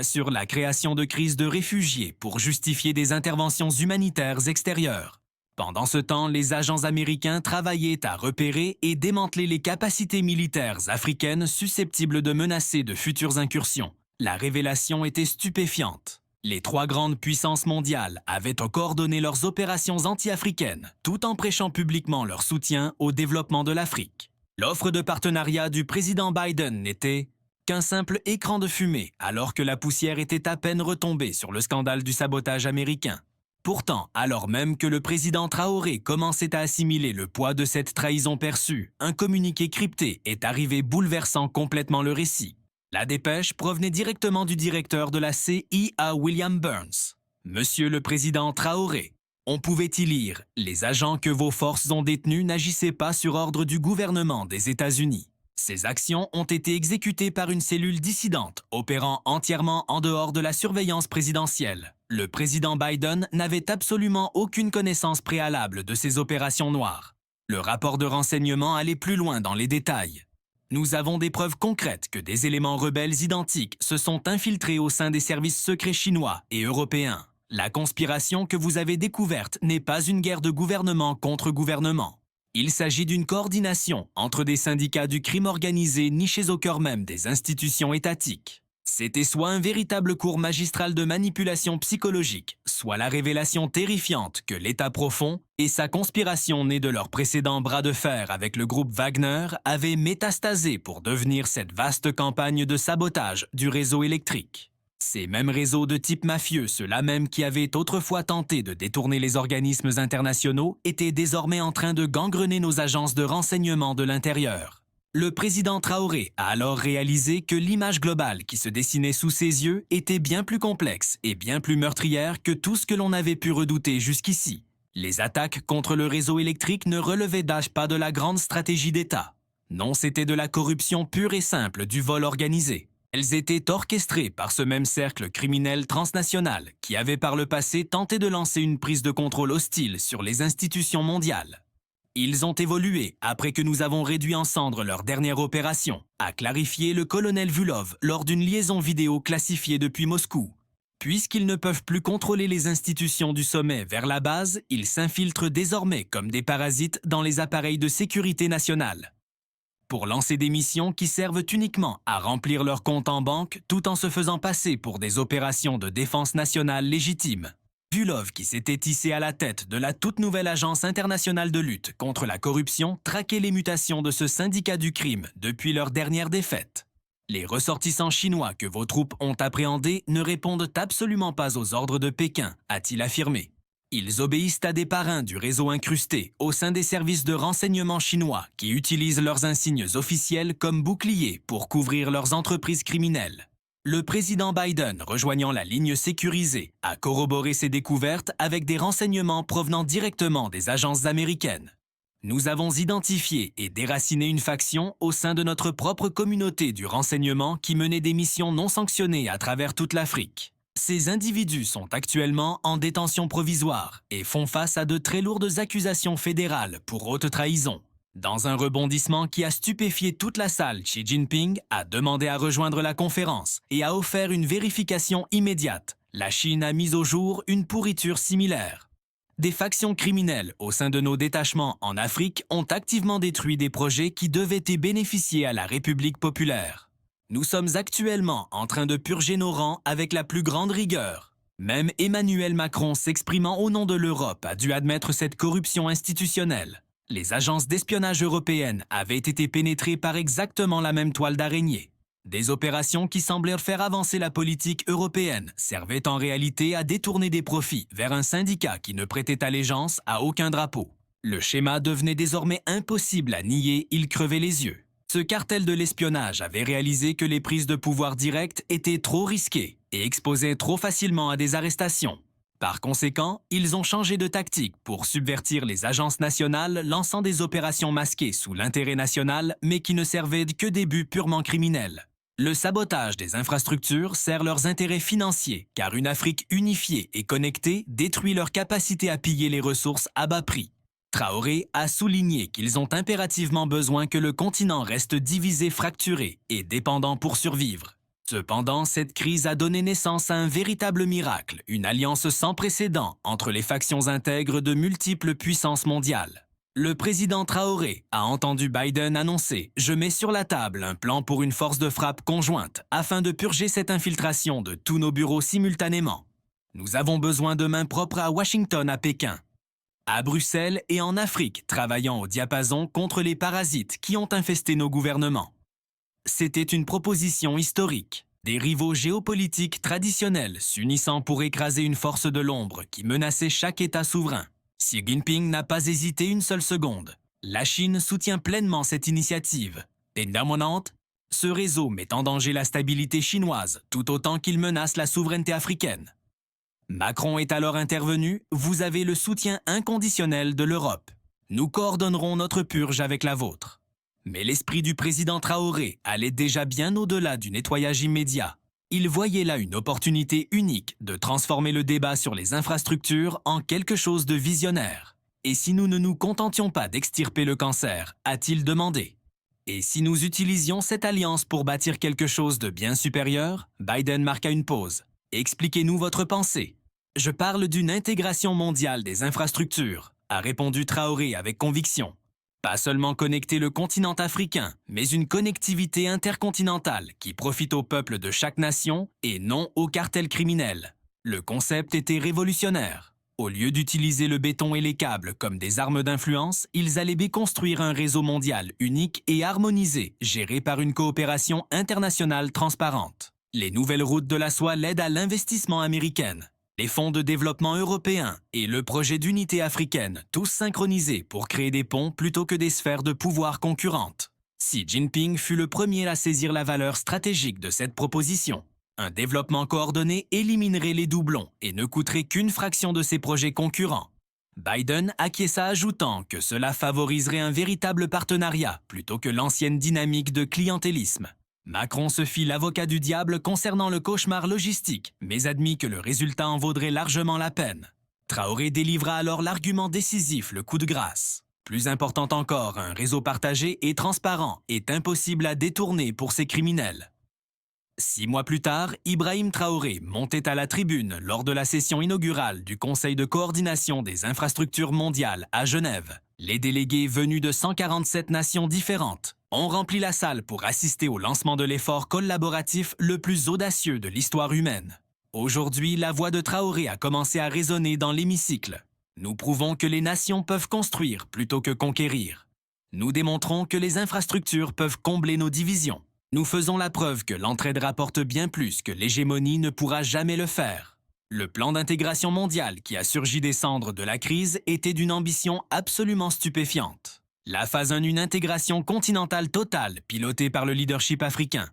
S1: sur la création de crises de réfugiés pour justifier des interventions humanitaires extérieures. Pendant ce temps, les agents américains travaillaient à repérer et démanteler les capacités militaires africaines susceptibles de menacer de futures incursions. La révélation était stupéfiante. Les 3 grandes puissances mondiales avaient coordonné leurs opérations anti-africaines, tout en prêchant publiquement leur soutien au développement de l'Afrique. L'offre de partenariat du président Biden n'était qu'un simple écran de fumée, alors que la poussière était à peine retombée sur le scandale du sabotage américain. Pourtant, alors même que le président Traoré commençait à assimiler le poids de cette trahison perçue, un communiqué crypté est arrivé bouleversant complètement le récit. La dépêche provenait directement du directeur de la CIA, William Burns. Monsieur le président Traoré, on pouvait y lire « Les agents que vos forces ont détenus n'agissaient pas sur ordre du gouvernement des États-Unis. Ces actions ont été exécutées par une cellule dissidente, opérant entièrement en dehors de la surveillance présidentielle. Le président Biden n'avait absolument aucune connaissance préalable de ces opérations noires. Le rapport de renseignement allait plus loin dans les détails. Nous avons des preuves concrètes que des éléments rebelles identiques se sont infiltrés au sein des services secrets chinois et européens. La conspiration que vous avez découverte n'est pas une guerre de gouvernement contre gouvernement. Il s'agit d'une coordination entre des syndicats du crime organisé nichés au cœur même des institutions étatiques. C'était soit un véritable cours magistral de manipulation psychologique, soit la révélation terrifiante que l'État profond et sa conspiration née de leur précédent bras de fer avec le groupe Wagner avaient métastasé pour devenir cette vaste campagne de sabotage du réseau électrique. Ces mêmes réseaux de type mafieux, ceux-là même qui avaient autrefois tenté de détourner les organismes internationaux, étaient désormais en train de gangrener nos agences de renseignement de l'intérieur. Le président Traoré a alors réalisé que l'image globale qui se dessinait sous ses yeux était bien plus complexe et bien plus meurtrière que tout ce que l'on avait pu redouter jusqu'ici. Les attaques contre le réseau électrique ne relevaient pas de la grande stratégie d'État. Non, c'était de la corruption pure et simple du vol organisé. Elles étaient orchestrées par ce même cercle criminel transnational qui avait par le passé tenté de lancer une prise de contrôle hostile sur les institutions mondiales. Ils ont évolué après que nous avons réduit en cendres leur dernière opération, a clarifié le colonel Vulov lors d'une liaison vidéo classifiée depuis Moscou. Puisqu'ils ne peuvent plus contrôler les institutions du sommet vers la base, ils s'infiltrent désormais comme des parasites dans les appareils de sécurité nationale. Pour lancer des missions qui servent uniquement à remplir leur compte en banque tout en se faisant passer pour des opérations de défense nationale légitimes. Vulov, qui s'était hissé à la tête de la toute nouvelle agence internationale de lutte contre la corruption, traquait les mutations de ce syndicat du crime depuis leur dernière défaite. Les ressortissants chinois que vos troupes ont appréhendés ne répondent absolument pas aux ordres de Pékin, a-t-il affirmé. Ils obéissent à des parrains du réseau incrusté au sein des services de renseignement chinois qui utilisent leurs insignes officiels comme boucliers pour couvrir leurs entreprises criminelles. Le président Biden, rejoignant la ligne sécurisée, a corroboré ces découvertes avec des renseignements provenant directement des agences américaines. Nous avons identifié et déraciné une faction au sein de notre propre communauté du renseignement qui menait des missions non sanctionnées à travers toute l'Afrique. Ces individus sont actuellement en détention provisoire et font face à de très lourdes accusations fédérales pour haute trahison. Dans un rebondissement qui a stupéfié toute la salle, Xi Jinping a demandé à rejoindre la conférence et a offert une vérification immédiate. La Chine a mis au jour une pourriture similaire. Des factions criminelles au sein de nos détachements en Afrique ont activement détruit des projets qui devaient y bénéficier à la République populaire. Nous sommes actuellement en train de purger nos rangs avec la plus grande rigueur. Même Emmanuel Macron, s'exprimant au nom de l'Europe, a dû admettre cette corruption institutionnelle. Les agences d'espionnage européennes avaient été pénétrées par exactement la même toile d'araignée. Des opérations qui semblèrent faire avancer la politique européenne servaient en réalité à détourner des profits vers un syndicat qui ne prêtait allégeance à aucun drapeau. Le schéma devenait désormais impossible à nier, il crevait les yeux. Ce cartel de l'espionnage avait réalisé que les prises de pouvoir directes étaient trop risquées et exposaient trop facilement à des arrestations. Par conséquent, ils ont changé de tactique pour subvertir les agences nationales lançant des opérations masquées sous l'intérêt national mais qui ne servaient que des buts purement criminels. Le sabotage des infrastructures sert leurs intérêts financiers car une Afrique unifiée et connectée détruit leur capacité à piller les ressources à bas prix. Traoré a souligné qu'ils ont impérativement besoin que le continent reste divisé, fracturé et dépendant pour survivre. Cependant, cette crise a donné naissance à un véritable miracle, une alliance sans précédent entre les factions intègres de multiples puissances mondiales. Le président Traoré a entendu Biden annoncer « Je mets sur la table un plan pour une force de frappe conjointe afin de purger cette infiltration de tous nos bureaux simultanément. Nous avons besoin de mains propres à Washington, à Pékin, à Bruxelles et en Afrique, travaillant au diapason contre les parasites qui ont infesté nos gouvernements. » C'était une proposition historique. Des rivaux géopolitiques traditionnels s'unissant pour écraser une force de l'ombre qui menaçait chaque État souverain. Xi Jinping n'a pas hésité une seule seconde. La Chine soutient pleinement cette initiative. Permanente, ce réseau met en danger la stabilité chinoise tout autant qu'il menace la souveraineté africaine. Macron est alors intervenu, vous avez le soutien inconditionnel de l'Europe. Nous coordonnerons notre purge avec la vôtre. Mais l'esprit du président Traoré allait déjà bien au-delà du nettoyage immédiat. Il voyait là une opportunité unique de transformer le débat sur les infrastructures en quelque chose de visionnaire. Et si nous ne nous contentions pas d'extirper le cancer, a-t-il demandé. Et si nous utilisions cette alliance pour bâtir quelque chose de bien supérieur? Biden marqua une pause. Expliquez-nous votre pensée. Je parle d'une intégration mondiale des infrastructures, a répondu Traoré avec conviction. Pas seulement connecter le continent africain, mais une connectivité intercontinentale qui profite au peuple de chaque nation et non aux cartels criminels. Le concept était révolutionnaire. Au lieu d'utiliser le béton et les câbles comme des armes d'influence, ils allaient construire un réseau mondial unique et harmonisé, géré par une coopération internationale transparente. Les nouvelles routes de la soie l'aident à l'investissement américain, les fonds de développement européens et le projet d'unité africaine, tous synchronisés pour créer des ponts plutôt que des sphères de pouvoir concurrentes. Xi Jinping fut le premier à saisir la valeur stratégique de cette proposition. Un développement coordonné éliminerait les doublons et ne coûterait qu'une fraction de ses projets concurrents. Biden acquiesça ajoutant que cela favoriserait un véritable partenariat plutôt que l'ancienne dynamique de clientélisme. Macron se fit l'avocat du diable concernant le cauchemar logistique, mais admit que le résultat en vaudrait largement la peine. Traoré délivra alors l'argument décisif, le coup de grâce. Plus important encore, un réseau partagé et transparent est impossible à détourner pour ces criminels. 6 mois plus tard, Ibrahim Traoré montait à la tribune lors de la session inaugurale du Conseil de coordination des infrastructures mondiales à Genève. Les délégués venus de 147 nations différentes ont rempli la salle pour assister au lancement de l'effort collaboratif le plus audacieux de l'histoire humaine. Aujourd'hui, la voix de Traoré a commencé à résonner dans l'hémicycle. Nous prouvons que les nations peuvent construire plutôt que conquérir. Nous démontrons que les infrastructures peuvent combler nos divisions. Nous faisons la preuve que l'entraide rapporte bien plus que l'hégémonie ne pourra jamais le faire. Le plan d'intégration mondiale qui a surgi des cendres de la crise était d'une ambition absolument stupéfiante. La phase 1, une intégration continentale totale pilotée par le leadership africain.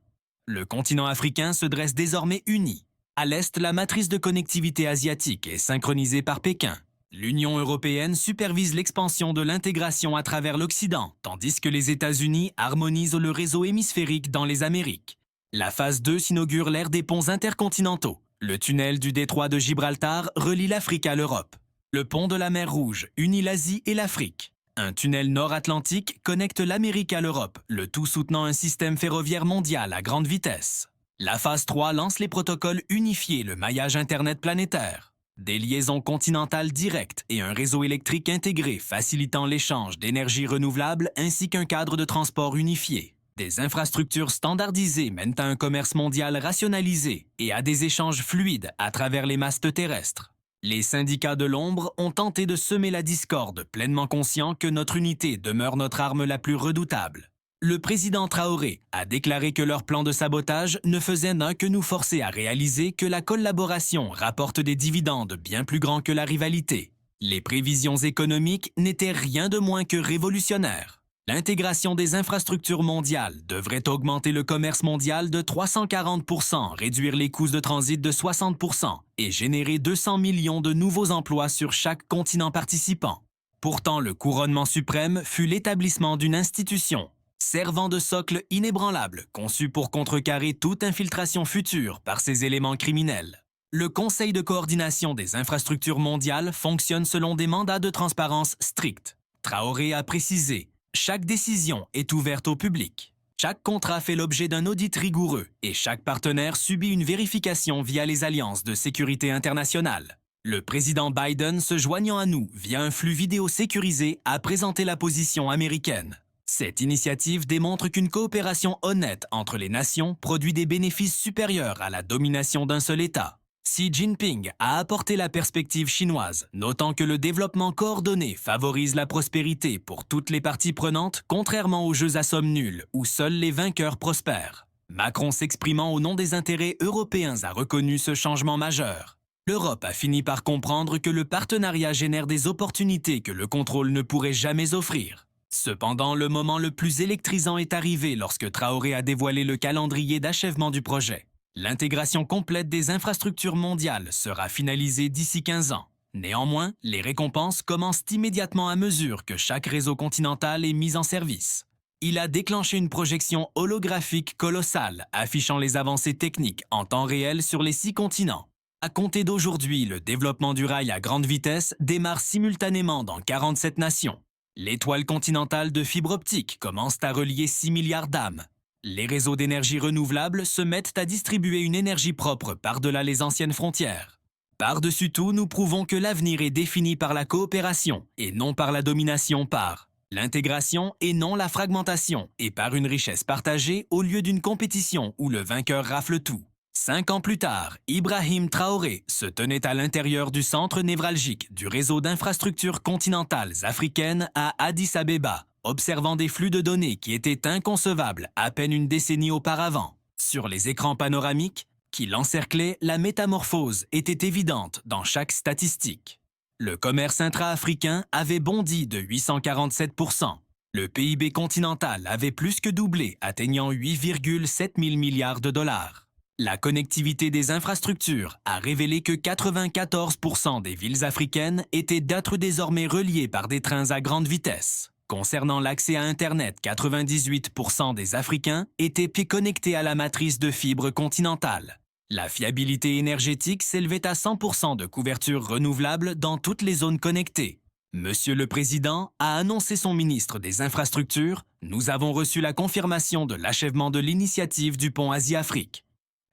S1: Le continent africain se dresse désormais uni. À l'est, la matrice de connectivité asiatique est synchronisée par Pékin. L'Union européenne supervise l'expansion de l'intégration à travers l'Occident, tandis que les États-Unis harmonisent le réseau hémisphérique dans les Amériques. La phase 2 s'inaugure l'ère des ponts intercontinentaux. Le tunnel du détroit de Gibraltar relie l'Afrique à l'Europe. Le pont de la mer Rouge unit l'Asie et l'Afrique. Un tunnel nord-atlantique connecte l'Amérique à l'Europe, le tout soutenant un système ferroviaire mondial à grande vitesse. La phase 3 lance les protocoles unifiés, le maillage Internet planétaire. Des liaisons continentales directes et un réseau électrique intégré facilitant l'échange d'énergie renouvelable ainsi qu'un cadre de transport unifié. Des infrastructures standardisées mènent à un commerce mondial rationalisé et à des échanges fluides à travers les mastes terrestres. Les syndicats de l'ombre ont tenté de semer la discorde, pleinement conscients que notre unité demeure notre arme la plus redoutable. Le président Traoré a déclaré que leur plan de sabotage ne faisait d'un que nous forcer à réaliser que la collaboration rapporte des dividendes bien plus grands que la rivalité. Les prévisions économiques n'étaient rien de moins que révolutionnaires. L'intégration des infrastructures mondiales devrait augmenter le commerce mondial de 340%, réduire les coûts de transit de 60% et générer 200 millions de nouveaux emplois sur chaque continent participant. Pourtant, le couronnement suprême fut l'établissement d'une institution servant de socle inébranlable, conçu pour contrecarrer toute infiltration future par ces éléments criminels. Le Conseil de coordination des infrastructures mondiales fonctionne selon des mandats de transparence stricts. Traoré a précisé, chaque décision est ouverte au public. Chaque contrat fait l'objet d'un audit rigoureux et chaque partenaire subit une vérification via les alliances de sécurité internationale. Le président Biden, se joignant à nous via un flux vidéo sécurisé, a présenté la position américaine. Cette initiative démontre qu'une coopération honnête entre les nations produit des bénéfices supérieurs à la domination d'un seul État. Xi Jinping a apporté la perspective chinoise, notant que le développement coordonné favorise la prospérité pour toutes les parties prenantes, contrairement aux jeux à somme nulle, où seuls les vainqueurs prospèrent. Macron, s'exprimant au nom des intérêts européens, a reconnu ce changement majeur. L'Europe a fini par comprendre que le partenariat génère des opportunités que le contrôle ne pourrait jamais offrir. Cependant, le moment le plus électrisant est arrivé lorsque Traoré a dévoilé le calendrier d'achèvement du projet. L'intégration complète des infrastructures mondiales sera finalisée d'ici 15 ans. Néanmoins, les récompenses commencent immédiatement à mesure que chaque réseau continental est mis en service. Il a déclenché une projection holographique colossale, affichant les avancées techniques en temps réel sur les 6 continents. À compter d'aujourd'hui, le développement du rail à grande vitesse démarre simultanément dans 47 nations. L'étoile continentale de fibre optique commence à relier 6 milliards d'âmes. Les réseaux d'énergie renouvelable se mettent à distribuer une énergie propre par-delà les anciennes frontières. Par-dessus tout, nous prouvons que l'avenir est défini par la coopération et non par la domination par l'intégration et non la fragmentation et par une richesse partagée au lieu d'une compétition où le vainqueur rafle tout. 5 ans plus tard, Ibrahim Traoré se tenait à l'intérieur du centre névralgique du réseau d'infrastructures continentales africaines à Addis Abeba, observant des flux de données qui étaient inconcevables à peine une décennie auparavant. Sur les écrans panoramiques qui l'encerclaient, la métamorphose était évidente dans chaque statistique. Le commerce intra-africain avait bondi de 847%. Le PIB continental avait plus que doublé, atteignant 8,7 000 milliards de dollars. La connectivité des infrastructures a révélé que 94% des villes africaines étaient d'être désormais reliées par des trains à grande vitesse. Concernant l'accès à Internet, 98% des Africains étaient connectés à la matrice de fibre continentale. La fiabilité énergétique s'élevait à 100% de couverture renouvelable dans toutes les zones connectées. Monsieur le Président a annoncé son ministre des Infrastructures. Nous avons reçu la confirmation de l'achèvement de l'initiative du pont Asie-Afrique.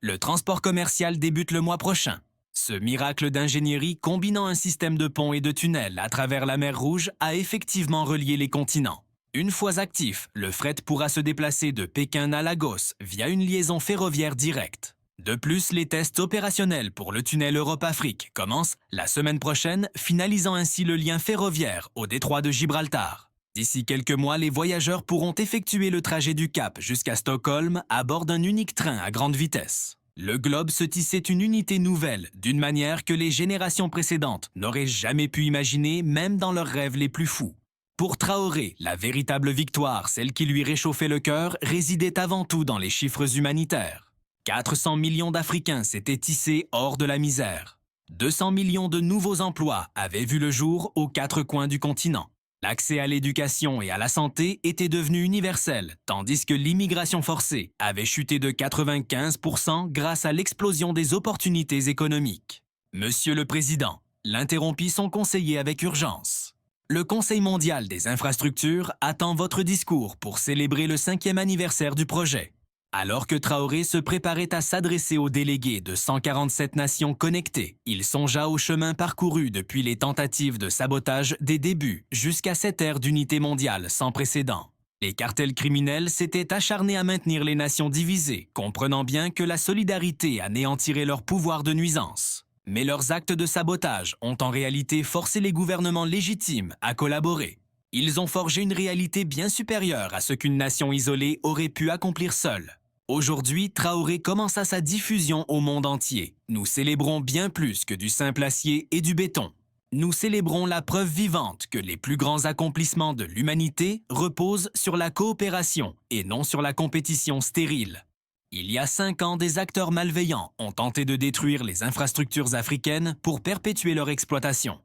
S1: Le transport commercial débute le mois prochain. Ce miracle d'ingénierie combinant un système de ponts et de tunnels à travers la mer Rouge a effectivement relié les continents. Une fois actif, le fret pourra se déplacer de Pékin à Lagos via une liaison ferroviaire directe. De plus, les tests opérationnels pour le tunnel Europe-Afrique commencent la semaine prochaine, finalisant ainsi le lien ferroviaire au détroit de Gibraltar. D'ici quelques mois, les voyageurs pourront effectuer le trajet du Cap jusqu'à Stockholm à bord d'un unique train à grande vitesse. Le globe se tissait une unité nouvelle, d'une manière que les générations précédentes n'auraient jamais pu imaginer, même dans leurs rêves les plus fous. Pour Traoré, la véritable victoire, celle qui lui réchauffait le cœur, résidait avant tout dans les chiffres humanitaires. 400 millions d'Africains s'étaient tissés hors de la misère. 200 millions de nouveaux emplois avaient vu le jour aux 4 coins du continent. L'accès à l'éducation et à la santé était devenu universel, tandis que l'immigration forcée avait chuté de 95% grâce à l'explosion des opportunités économiques. Monsieur le Président, l'interrompit son conseiller avec urgence. Le Conseil mondial des infrastructures attend votre discours pour célébrer le 5e anniversaire du projet. Alors que Traoré se préparait à s'adresser aux délégués de 147 nations connectées, il songea au chemin parcouru depuis les tentatives de sabotage des débuts jusqu'à cette ère d'unité mondiale sans précédent. Les cartels criminels s'étaient acharnés à maintenir les nations divisées, comprenant bien que la solidarité anéantirait leur pouvoir de nuisance. Mais leurs actes de sabotage ont en réalité forcé les gouvernements légitimes à collaborer. Ils ont forgé une réalité bien supérieure à ce qu'une nation isolée aurait pu accomplir seule. Aujourd'hui, Traoré commença sa diffusion au monde entier. Nous célébrons bien plus que du simple acier et du béton. Nous célébrons la preuve vivante que les plus grands accomplissements de l'humanité reposent sur la coopération et non sur la compétition stérile. Il y a 5 ans, des acteurs malveillants ont tenté de détruire les infrastructures africaines pour perpétuer leur exploitation.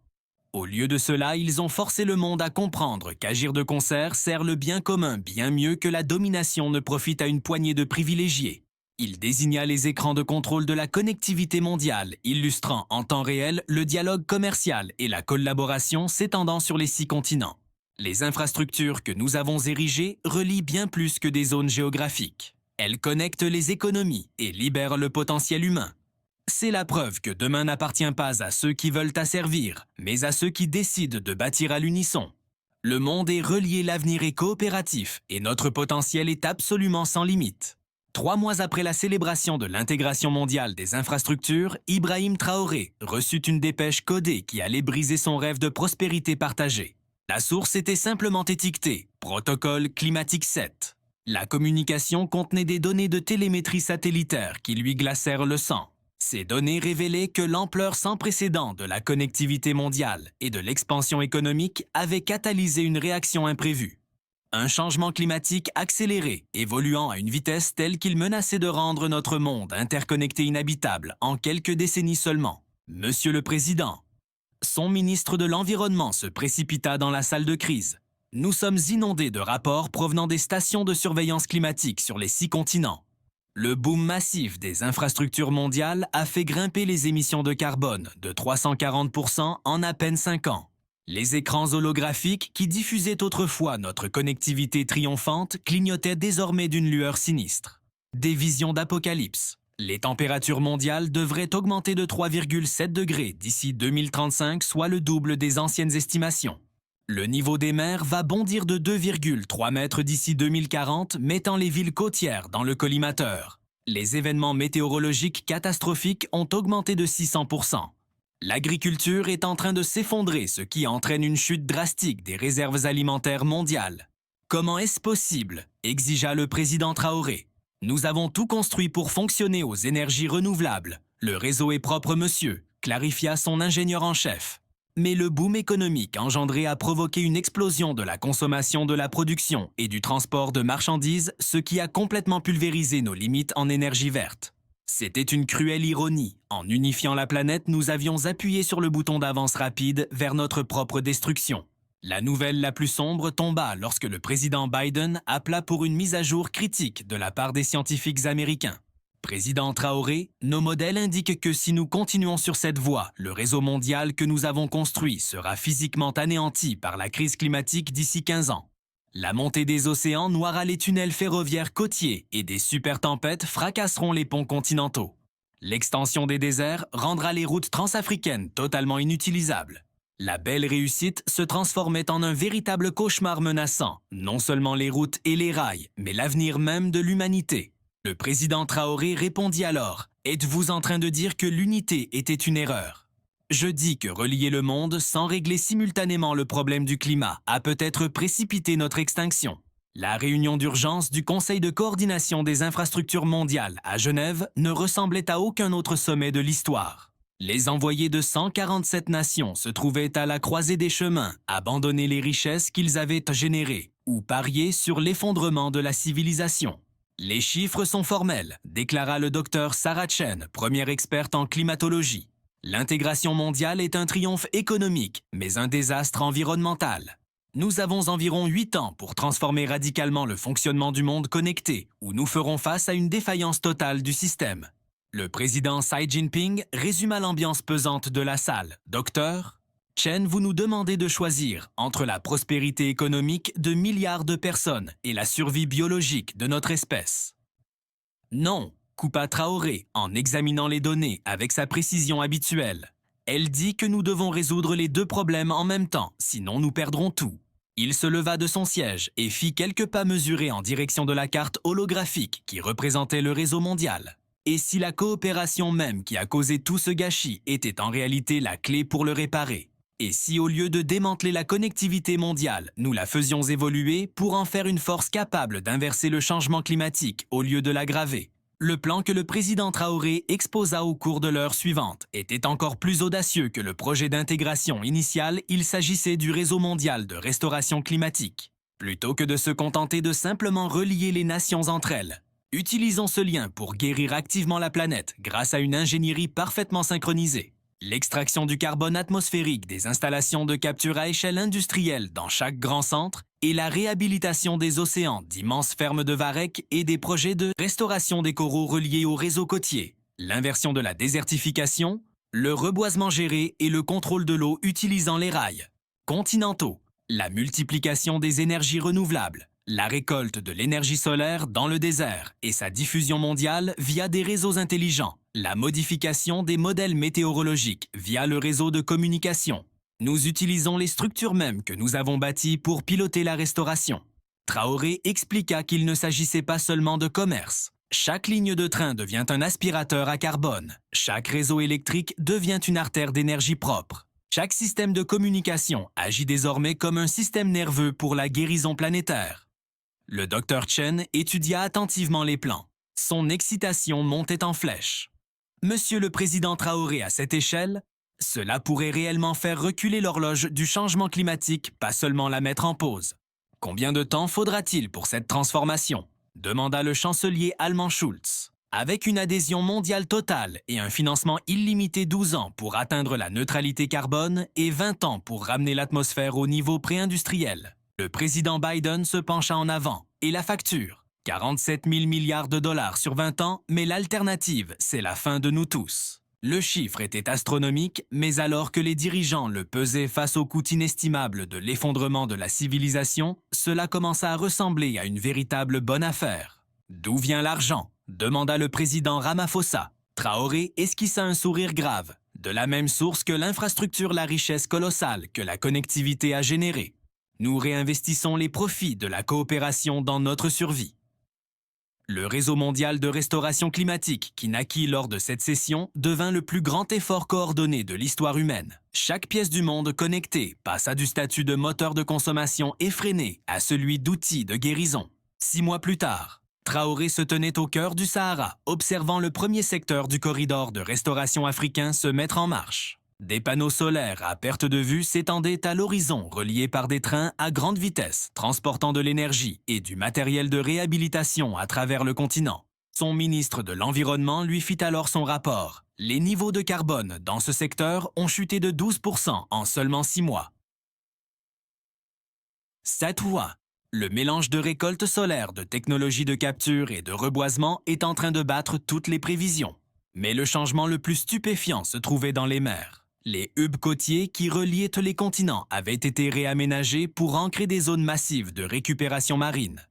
S1: Au lieu de cela, ils ont forcé le monde à comprendre qu'agir de concert sert le bien commun bien mieux que la domination ne profite à une poignée de privilégiés. Il désigna les écrans de contrôle de la connectivité mondiale, illustrant en temps réel le dialogue commercial et la collaboration s'étendant sur les 6 continents. Les infrastructures que nous avons érigées relient bien plus que des zones géographiques. Elles connectent les économies et libèrent le potentiel humain. C'est la preuve que demain n'appartient pas à ceux qui veulent asservir, mais à ceux qui décident de bâtir à l'unisson. Le monde est relié, l'avenir est coopératif et notre potentiel est absolument sans limite. 3 mois après la célébration de l'intégration mondiale des infrastructures, Ibrahim Traoré reçut une dépêche codée qui allait briser son rêve de prospérité partagée. La source était simplement étiquetée « Protocole climatique 7 ». La communication contenait des données de télémétrie satellitaire qui lui glacèrent le sang. Ces données révélaient que l'ampleur sans précédent de la connectivité mondiale et de l'expansion économique avait catalysé une réaction imprévue. Un changement climatique accéléré, évoluant à une vitesse telle qu'il menaçait de rendre notre monde interconnecté inhabitable en quelques décennies seulement. Monsieur le Président, son ministre de l'Environnement se précipita dans la salle de crise. Nous sommes inondés de rapports provenant des stations de surveillance climatique sur les 6 continents. Le boom massif des infrastructures mondiales a fait grimper les émissions de carbone de 340% en à peine 5 ans. Les écrans holographiques qui diffusaient autrefois notre connectivité triomphante clignotaient désormais d'une lueur sinistre. Des visions d'apocalypse. Les températures mondiales devraient augmenter de 3,7 degrés d'ici 2035, soit le double des anciennes estimations. Le niveau des mers va bondir de 2,3 mètres d'ici 2040, mettant les villes côtières dans le collimateur. Les événements météorologiques catastrophiques ont augmenté de 600%. L'agriculture est en train de s'effondrer, ce qui entraîne une chute drastique des réserves alimentaires mondiales. Comment est-ce possible? Exigea le président Traoré. Nous avons tout construit pour fonctionner aux énergies renouvelables. Le réseau est propre, monsieur, clarifia son ingénieur en chef. Mais le boom économique engendré a provoqué une explosion de la consommation, de la production et du transport de marchandises, ce qui a complètement pulvérisé nos limites en énergie verte. C'était une cruelle ironie. En unifiant la planète, nous avions appuyé sur le bouton d'avance rapide vers notre propre destruction. La nouvelle la plus sombre tomba lorsque le président Biden appela pour une mise à jour critique de la part des scientifiques américains. Président Traoré, nos modèles indiquent que si nous continuons sur cette voie, le réseau mondial que nous avons construit sera physiquement anéanti par la crise climatique d'ici 15 ans. La montée des océans noiera les tunnels ferroviaires côtiers et des super-tempêtes fracasseront les ponts continentaux. L'extension des déserts rendra les routes transafricaines totalement inutilisables. La belle réussite se transformait en un véritable cauchemar menaçant, non seulement les routes et les rails, mais l'avenir même de l'humanité. Le président Traoré répondit alors « Êtes-vous en train de dire que l'unité était une erreur ?» Je dis que relier le monde sans régler simultanément le problème du climat a peut-être précipité notre extinction. La réunion d'urgence du Conseil de coordination des infrastructures mondiales à Genève ne ressemblait à aucun autre sommet de l'histoire. Les envoyés de 147 nations se trouvaient à la croisée des chemins, abandonner les richesses qu'ils avaient générées ou parier sur l'effondrement de la civilisation. Les chiffres sont formels, déclara le docteur Sarah Chen, première experte en climatologie. L'intégration mondiale est un triomphe économique, mais un désastre environnemental. Nous avons environ 8 ans pour transformer radicalement le fonctionnement du monde connecté, où nous ferons face à une défaillance totale du système. Le président Xi Jinping résuma l'ambiance pesante de la salle. Docteur Chen, vous nous demandez de choisir entre la prospérité économique de milliards de personnes et la survie biologique de notre espèce. Non, coupa Traoré en examinant les données avec sa précision habituelle. Elle dit que nous devons résoudre les deux problèmes en même temps, sinon nous perdrons tout. Il se leva de son siège et fit quelques pas mesurés en direction de la carte holographique qui représentait le réseau mondial. Et si la coopération même qui a causé tout ce gâchis était en réalité la clé pour le réparer? Et si au lieu de démanteler la connectivité mondiale, nous la faisions évoluer pour en faire une force capable d'inverser le changement climatique au lieu de l'aggraver? Le plan que le président Traoré exposa au cours de l'heure suivante était encore plus audacieux que le projet d'intégration initial. Il s'agissait du réseau mondial de restauration climatique. Plutôt que de se contenter de simplement relier les nations entre elles, utilisons ce lien pour guérir activement la planète grâce à une ingénierie parfaitement synchronisée. L'extraction du carbone atmosphérique des installations de capture à échelle industrielle dans chaque grand centre et la réhabilitation des océans d'immenses fermes de varech et des projets de restauration des coraux reliés au réseau côtier, l'inversion de la désertification, le reboisement géré et le contrôle de l'eau utilisant les rails continentaux, la multiplication des énergies renouvelables, la récolte de l'énergie solaire dans le désert et sa diffusion mondiale via des réseaux intelligents, la modification des modèles météorologiques via le réseau de communication. Nous utilisons les structures mêmes que nous avons bâties pour piloter la restauration. Traoré expliqua qu'il ne s'agissait pas seulement de commerce. Chaque ligne de train devient un aspirateur à carbone. Chaque réseau électrique devient une artère d'énergie propre. Chaque système de communication agit désormais comme un système nerveux pour la guérison planétaire. Le Dr Chen étudia attentivement les plans. Son excitation montait en flèche. Monsieur le président Traoré, à cette échelle, cela pourrait réellement faire reculer l'horloge du changement climatique, pas seulement la mettre en pause. Combien de temps faudra-t-il pour cette transformation? Demanda le chancelier allemand Schulz. Avec une adhésion mondiale totale et un financement illimité 12 ans pour atteindre la neutralité carbone et 20 ans pour ramener l'atmosphère au niveau pré-industriel. Le président Biden se pencha en avant. Et la facture? 47 000 milliards de dollars sur 20 ans, mais l'alternative, c'est la fin de nous tous. Le chiffre était astronomique, mais alors que les dirigeants le pesaient face au coût inestimable de l'effondrement de la civilisation, cela commença à ressembler à une véritable bonne affaire. D'où vient l'argent? Demanda le président Ramaphosa. Traoré esquissa un sourire grave. De la même source que l'infrastructure, la richesse colossale que la connectivité a générée. Nous réinvestissons les profits de la coopération dans notre survie. Le réseau mondial de restauration climatique, qui naquit lors de cette session, devint le plus grand effort coordonné de l'histoire humaine. Chaque pièce du monde connectée passa du statut de moteur de consommation effréné à celui d'outil de guérison. 6 mois plus tard, Traoré se tenait au cœur du Sahara, observant le premier secteur du corridor de restauration africain se mettre en marche. Des panneaux solaires à perte de vue s'étendaient à l'horizon, reliés par des trains à grande vitesse, transportant de l'énergie et du matériel de réhabilitation à travers le continent. Son ministre de l'Environnement lui fit alors son rapport. Les niveaux de carbone dans ce secteur ont chuté de 12% en seulement 6 mois. Cette voie. Le mélange de récolte solaire, de technologies de capture et de reboisement est en train de battre toutes les prévisions. Mais le changement le plus stupéfiant se trouvait dans les mers. Les hubs côtiers qui reliaient les continents avaient été réaménagés pour ancrer des zones massives de récupération marine.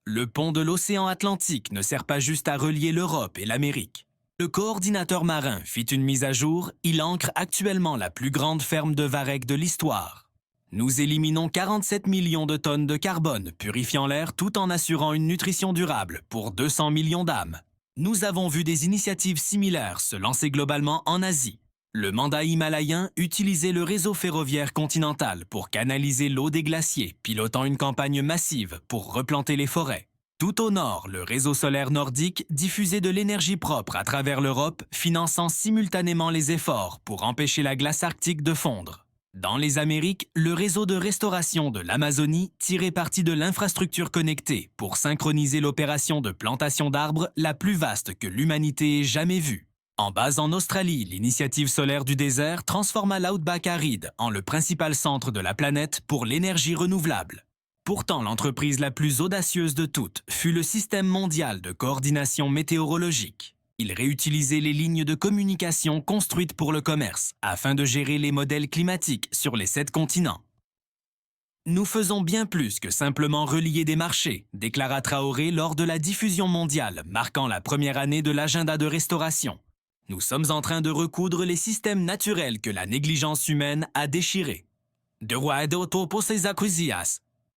S1: Le pont de l'océan Atlantique ne sert pas juste à relier l'Europe et l'Amérique. Le coordinateur marin fit une mise à jour, il ancre actuellement la plus grande ferme de varech de l'histoire. Nous éliminons 47 millions de tonnes de carbone, purifiant l'air tout en assurant une nutrition durable pour 200 millions d'âmes. Nous avons vu des initiatives similaires se lancer globalement en Asie. Le mandat himalayen utilisait le réseau ferroviaire continental pour canaliser l'eau des glaciers, pilotant une campagne massive pour replanter les forêts. Tout au nord, le réseau solaire nordique diffusait de l'énergie propre à travers l'Europe, finançant simultanément les efforts pour empêcher la glace arctique de fondre. Dans les Amériques, le réseau de restauration de l'Amazonie tirait parti de l'infrastructure connectée pour synchroniser l'opération de plantation d'arbres la plus vaste que l'humanité ait jamais vue. En base en Australie, l'initiative solaire du désert transforma l'Outback aride en le principal centre de la planète pour l'énergie renouvelable. Pourtant, l'entreprise la plus audacieuse de toutes fut le Système mondial de coordination météorologique. Il réutilisait les lignes de communication construites pour le commerce afin de gérer les modèles climatiques sur les 7 continents. Nous faisons bien plus que simplement relier des marchés, déclara Traoré lors de la diffusion mondiale marquant la première année de l'agenda de restauration. Nous sommes en train de recoudre les systèmes naturels que la négligence humaine a déchirés.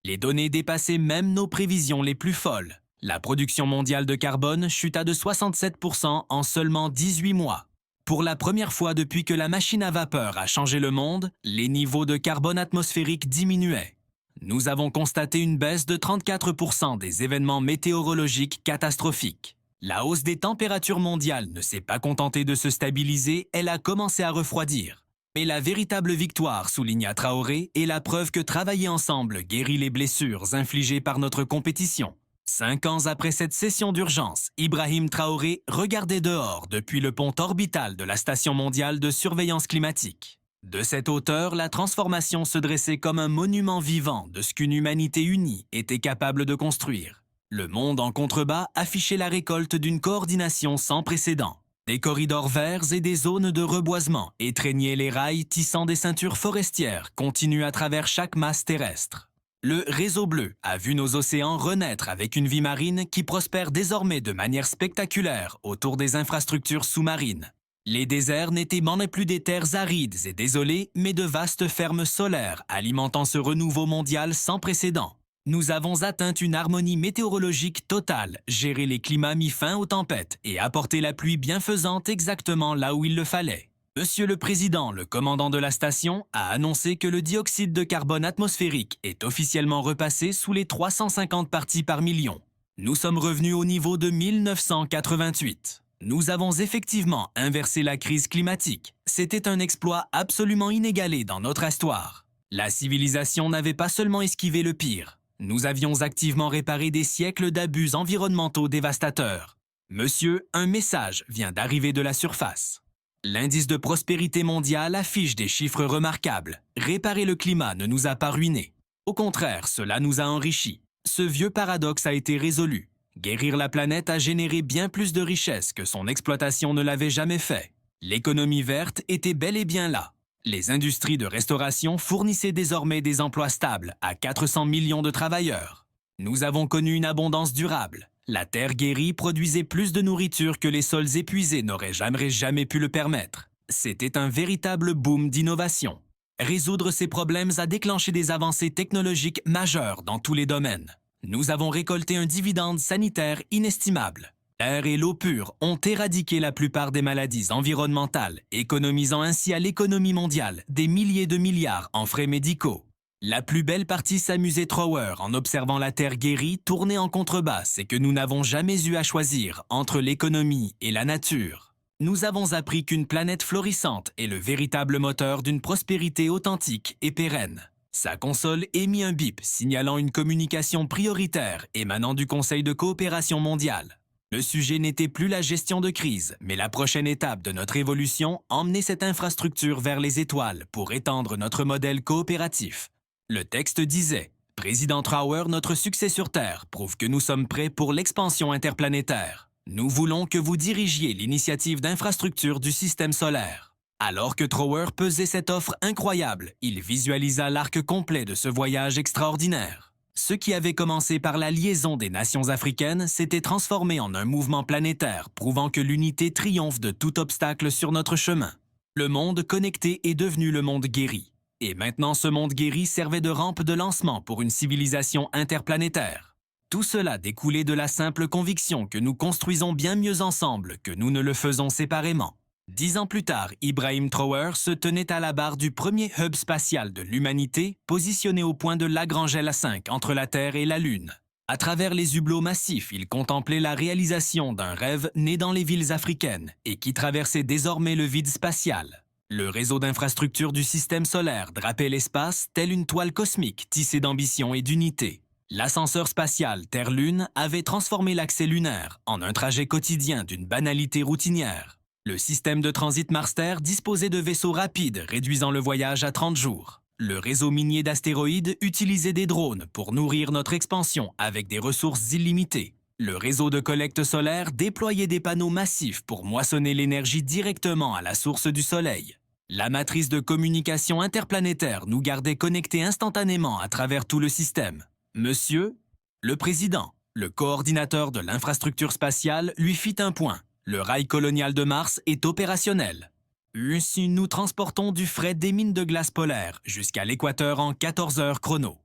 S1: Les données dépassaient même nos prévisions les plus folles. La production mondiale de carbone chuta de 67% en seulement 18 mois. Pour la première fois depuis que la machine à vapeur a changé le monde, les niveaux de carbone atmosphérique diminuaient. Nous avons constaté une baisse de 34% des événements météorologiques catastrophiques. La hausse des températures mondiales ne s'est pas contentée de se stabiliser, elle a commencé à refroidir. Mais la véritable victoire, souligna Traoré, est la preuve que travailler ensemble guérit les blessures infligées par notre compétition. 5 ans après cette session d'urgence, Ibrahim Traoré regardait dehors depuis le pont orbital de la Station mondiale de surveillance climatique. De cette hauteur, la transformation se dressait comme un monument vivant de ce qu'une humanité unie était capable de construire. Le monde en contrebas affichait la récolte d'une coordination sans précédent. Des corridors verts et des zones de reboisement étreignaient les rails tissant des ceintures forestières continues à travers chaque masse terrestre. Le réseau bleu a vu nos océans renaître avec une vie marine qui prospère désormais de manière spectaculaire autour des infrastructures sous-marines. Les déserts n'étaient plus des terres arides et désolées, mais de vastes fermes solaires alimentant ce renouveau mondial sans précédent. Nous avons atteint une harmonie météorologique totale, géré les climats mis fin aux tempêtes et apporté la pluie bienfaisante exactement là où il le fallait. Monsieur le Président, le commandant de la station, a annoncé que le dioxyde de carbone atmosphérique est officiellement repassé sous les 350 parties par million. Nous sommes revenus au niveau de 1988. Nous avons effectivement inversé la crise climatique. C'était un exploit absolument inégalé dans notre histoire. La civilisation n'avait pas seulement esquivé le pire. Nous avions activement réparé des siècles d'abus environnementaux dévastateurs. Monsieur, un message vient d'arriver de la surface. L'indice de prospérité mondiale affiche des chiffres remarquables. Réparer le climat ne nous a pas ruinés. Au contraire, cela nous a enrichis. Ce vieux paradoxe a été résolu. Guérir la planète a généré bien plus de richesses que son exploitation ne l'avait jamais fait. L'économie verte était bel et bien là. Les industries de restauration fournissaient désormais des emplois stables à 400 millions de travailleurs. Nous avons connu une abondance durable. La terre guérie produisait plus de nourriture que les sols épuisés n'auraient jamais pu le permettre. C'était un véritable boom d'innovation. Résoudre ces problèmes a déclenché des avancées technologiques majeures dans tous les domaines. Nous avons récolté un dividende sanitaire inestimable. L'air et l'eau pure ont éradiqué la plupart des maladies environnementales, économisant ainsi à l'économie mondiale des milliers de milliards en frais médicaux. La plus belle partie s'amusait Trower en observant la Terre guérie tourner en contrebasse et que nous n'avons jamais eu à choisir entre l'économie et la nature. Nous avons appris qu'une planète florissante est le véritable moteur d'une prospérité authentique et pérenne. Sa console émit un bip signalant une communication prioritaire émanant du Conseil de coopération mondiale. Le sujet n'était plus la gestion de crise, mais la prochaine étape de notre évolution, emmener cette infrastructure vers les étoiles pour étendre notre modèle coopératif. Le texte disait « Président Trower, notre succès sur Terre prouve que nous sommes prêts pour l'expansion interplanétaire. Nous voulons que vous dirigiez l'initiative d'infrastructure du système solaire. » Alors que Trower pesait cette offre incroyable, il visualisa l'arc complet de ce voyage extraordinaire. Ce qui avait commencé par la liaison des nations africaines s'était transformé en un mouvement planétaire prouvant que l'unité triomphe de tout obstacle sur notre chemin. Le monde connecté est devenu le monde guéri. Et maintenant ce monde guéri servait de rampe de lancement pour une civilisation interplanétaire. Tout cela découlait de la simple conviction que nous construisons bien mieux ensemble que nous ne le faisons séparément. 10 ans plus tard, Ibrahim Trower se tenait à la barre du premier hub spatial de l'humanité, positionné au point de Lagrange L5 entre la Terre et la Lune. À travers les hublots massifs, il contemplait la réalisation d'un rêve né dans les villes africaines et qui traversait désormais le vide spatial. Le réseau d'infrastructures du système solaire drapait l'espace telle une toile cosmique tissée d'ambition et d'unité. L'ascenseur spatial Terre-Lune avait transformé l'accès lunaire en un trajet quotidien d'une banalité routinière. Le système de transit Mars-Terre disposait de vaisseaux rapides réduisant le voyage à 30 jours. Le réseau minier d'astéroïdes utilisait des drones pour nourrir notre expansion avec des ressources illimitées. Le réseau de collecte solaire déployait des panneaux massifs pour moissonner l'énergie directement à la source du Soleil. La matrice de communication interplanétaire nous gardait connectés instantanément à travers tout le système. Monsieur, le président, le coordinateur de l'infrastructure spatiale, lui fit un point. Le rail colonial de Mars est opérationnel. Ici, nous transportons du fret des mines de glace polaire jusqu'à l'équateur en 14 heures chrono.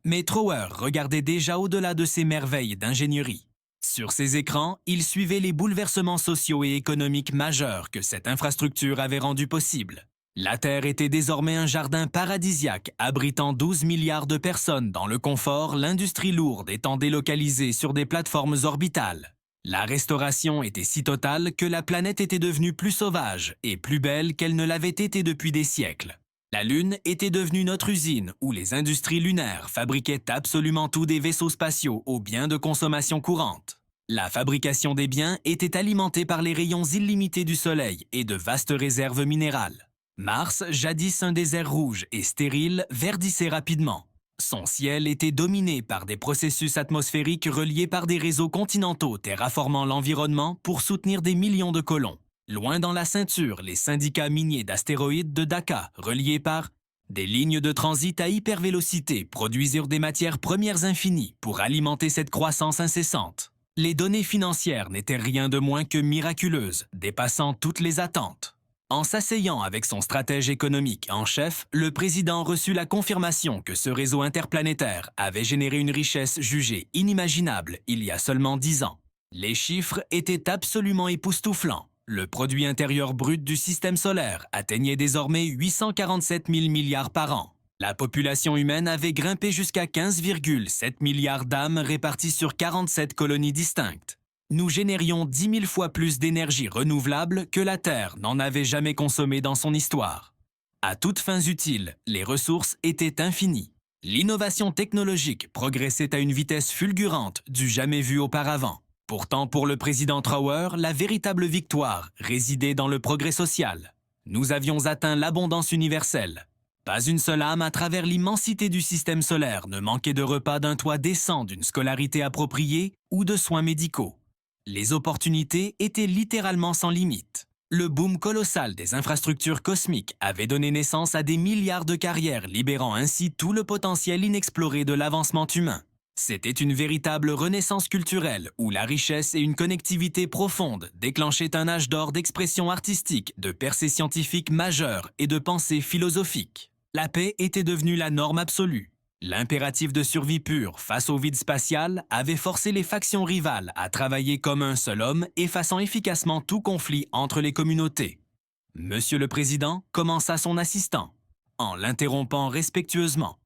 S1: Mais Trower regardait déjà au-delà de ces merveilles d'ingénierie. Sur ses écrans, il suivait les bouleversements sociaux et économiques majeurs que cette infrastructure avait rendus possibles. La Terre était désormais un jardin paradisiaque abritant 12 milliards de personnes dans le confort, l'industrie lourde étant délocalisée sur des plateformes orbitales. La restauration était si totale que la planète était devenue plus sauvage et plus belle qu'elle ne l'avait été depuis des siècles. La Lune était devenue notre usine où les industries lunaires fabriquaient absolument tous des vaisseaux spatiaux aux biens de consommation courante. La fabrication des biens était alimentée par les rayons illimités du Soleil et de vastes réserves minérales. Mars, jadis un désert rouge et stérile, verdissait rapidement. Son ciel était dominé par des processus atmosphériques reliés par des réseaux continentaux terraformant l'environnement pour soutenir des millions de colons. Loin dans la ceinture, les syndicats miniers d'astéroïdes de Dhaka, reliés par des lignes de transit à hypervélocité, produisirent des matières premières infinies pour alimenter cette croissance incessante. Les données financières n'étaient rien de moins que miraculeuses, dépassant toutes les attentes. En s'asseyant avec son stratège économique en chef, le président reçut la confirmation que ce réseau interplanétaire avait généré une richesse jugée inimaginable il y a seulement 10 ans. Les chiffres étaient absolument époustouflants. Le produit intérieur brut du système solaire atteignait désormais 847 000 milliards par an. La population humaine avait grimpé jusqu'à 15,7 milliards d'âmes réparties sur 47 colonies distinctes. Nous générions 10 000 fois plus d'énergie renouvelable que la Terre n'en avait jamais consommé dans son histoire. À toutes fins utiles, les ressources étaient infinies. L'innovation technologique progressait à une vitesse fulgurante du jamais vu auparavant. Pourtant, pour le président Trower, la véritable victoire résidait dans le progrès social. Nous avions atteint l'abondance universelle. Pas une seule âme à travers l'immensité du système solaire ne manquait de repas, d'un toit décent, d'une scolarité appropriée ou de soins médicaux. Les opportunités étaient littéralement sans limite. Le boom colossal des infrastructures cosmiques avait donné naissance à des milliards de carrières, libérant ainsi tout le potentiel inexploré de l'avancement humain. C'était une véritable renaissance culturelle où la richesse et une connectivité profonde déclenchaient un âge d'or d'expression artistique, de percées scientifiques majeures et de pensée philosophique. La paix était devenue la norme absolue. L'impératif de survie pure face au vide spatial avait forcé les factions rivales à travailler comme un seul homme, effaçant efficacement tout conflit entre les communautés. Monsieur le Président commença son assistant, en l'interrompant respectueusement.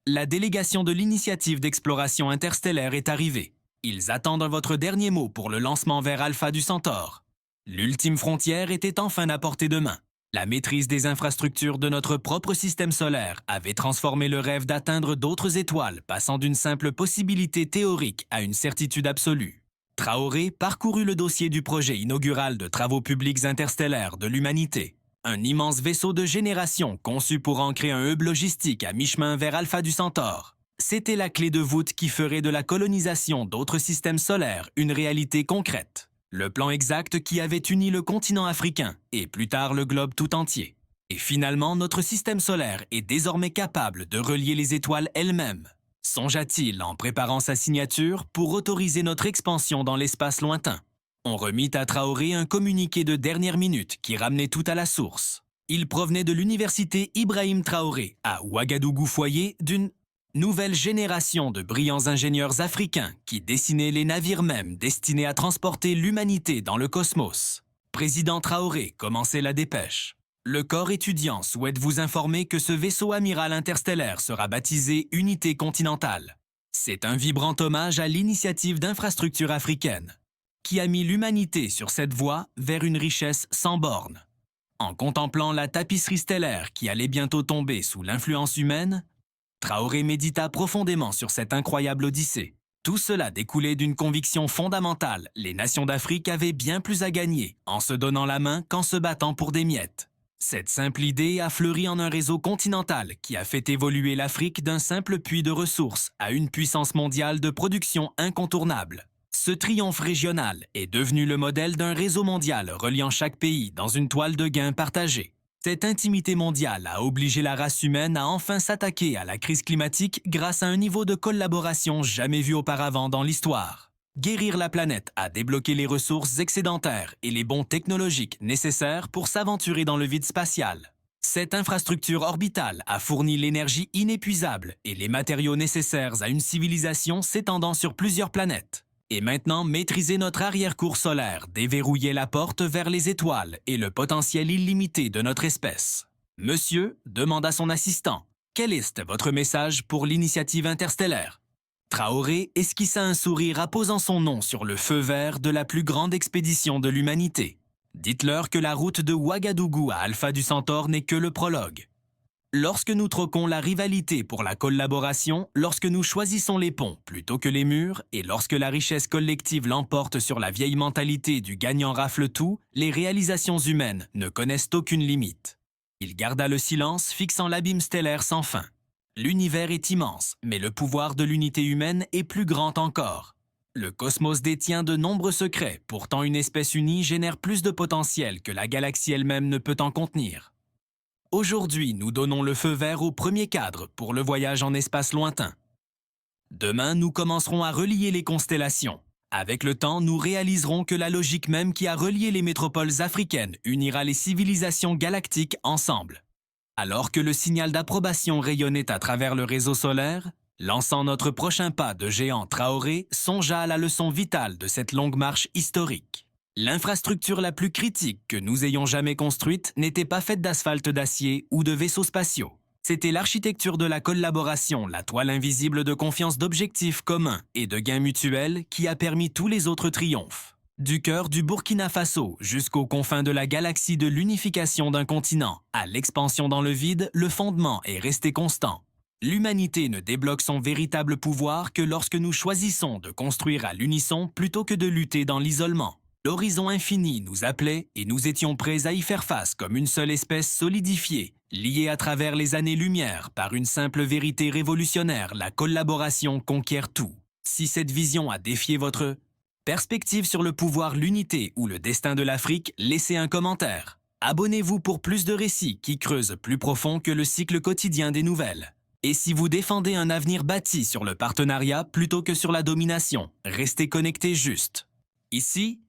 S1: La délégation de l'initiative d'exploration interstellaire est arrivée. Ils attendent votre dernier mot pour le lancement vers Alpha du Centaure. L'ultime frontière était enfin à portée de main. La maîtrise des infrastructures de notre propre système solaire avait transformé le rêve d'atteindre d'autres étoiles, passant d'une simple possibilité théorique à une certitude absolue. Traoré parcourut le dossier du projet inaugural de travaux publics interstellaires de l'humanité. Un immense vaisseau de génération conçu pour ancrer un hub logistique à mi-chemin vers Alpha du Centaure. C'était la clé de voûte qui ferait de la colonisation d'autres systèmes solaires une réalité concrète. Le plan exact qui avait uni le continent africain et plus tard le globe tout entier. Et finalement, notre système solaire est désormais capable de relier les étoiles elles-mêmes. Songea-t-il en préparant sa signature pour autoriser notre expansion dans l'espace lointain? On remit à Traoré un communiqué de dernière minute qui ramenait tout à la source. Il provenait de l'université Ibrahim Traoré, à Ouagadougou-Foyer, d'une nouvelle génération de brillants ingénieurs africains qui dessinaient les navires mêmes destinés à transporter l'humanité dans le cosmos. Président Traoré commençait la dépêche. Le corps étudiant souhaite vous informer que ce vaisseau amiral interstellaire sera baptisé Unité continentale. C'est un vibrant hommage à l'initiative d'infrastructure africaine, qui a mis l'humanité sur cette voie vers une richesse sans bornes. En contemplant la tapisserie stellaire qui allait bientôt tomber sous l'influence humaine, Traoré médita profondément sur cette incroyable odyssée. Tout cela découlait d'une conviction fondamentale. Les nations d'Afrique avaient bien plus à gagner en se donnant la main qu'en se battant pour des miettes. Cette simple idée a fleuri en un réseau continental qui a fait évoluer l'Afrique d'un simple puits de ressources à une puissance mondiale de production incontournable. Ce triomphe régional est devenu le modèle d'un réseau mondial reliant chaque pays dans une toile de gain partagée. Cette intimité mondiale a obligé la race humaine à enfin s'attaquer à la crise climatique grâce à un niveau de collaboration jamais vu auparavant dans l'histoire. Guérir la planète a débloqué les ressources excédentaires et les bons technologiques nécessaires pour s'aventurer dans le vide spatial. Cette infrastructure orbitale a fourni l'énergie inépuisable et les matériaux nécessaires à une civilisation s'étendant sur plusieurs planètes. Et maintenant, maîtriser notre arrière-cour solaire déverrouillait la porte vers les étoiles et le potentiel illimité de notre espèce. Monsieur demanda son assistant, quel est votre message pour l'initiative interstellaire? Traoré esquissa un sourire apposant son nom sur le feu vert de la plus grande expédition de l'humanité. Dites-leur que la route de Ouagadougou à Alpha du Centaure n'est que le prologue. Lorsque nous troquons la rivalité pour la collaboration, lorsque nous choisissons les ponts plutôt que les murs, et lorsque la richesse collective l'emporte sur la vieille mentalité du gagnant rafle tout, les réalisations humaines ne connaissent aucune limite. Il garda le silence, fixant l'abîme stellaire sans fin. L'univers est immense, mais le pouvoir de l'unité humaine est plus grand encore. Le cosmos détient de nombreux secrets, pourtant une espèce unie génère plus de potentiel que la galaxie elle-même ne peut en contenir. Aujourd'hui, nous donnons le feu vert au premier cadre pour le voyage en espace lointain. Demain, nous commencerons à relier les constellations. Avec le temps, nous réaliserons que la logique même qui a relié les métropoles africaines unira les civilisations galactiques ensemble. Alors que le signal d'approbation rayonnait à travers le réseau solaire, lançant notre prochain pas de géant Traoré songea à la leçon vitale de cette longue marche historique. L'infrastructure la plus critique que nous ayons jamais construite n'était pas faite d'asphalte d'acier ou de vaisseaux spatiaux. C'était l'architecture de la collaboration, la toile invisible de confiance d'objectifs communs et de gains mutuels qui a permis tous les autres triomphes. Du cœur du Burkina Faso jusqu'aux confins de la galaxie de l'unification d'un continent, à l'expansion dans le vide, le fondement est resté constant. L'humanité ne débloque son véritable pouvoir que lorsque nous choisissons de construire à l'unisson plutôt que de lutter dans l'isolement. L'horizon infini nous appelait et nous étions prêts à y faire face comme une seule espèce solidifiée, liée à travers les années-lumière par une simple vérité révolutionnaire, la collaboration conquiert tout. Si cette vision a défié votre Perspective sur le pouvoir, l'unité ou le destin de l'Afrique, laissez un commentaire. Abonnez-vous pour plus de récits qui creusent plus profond que le cycle quotidien des nouvelles. Et si vous défendez un avenir bâti sur le partenariat plutôt que sur la domination, restez connectés juste. Ici,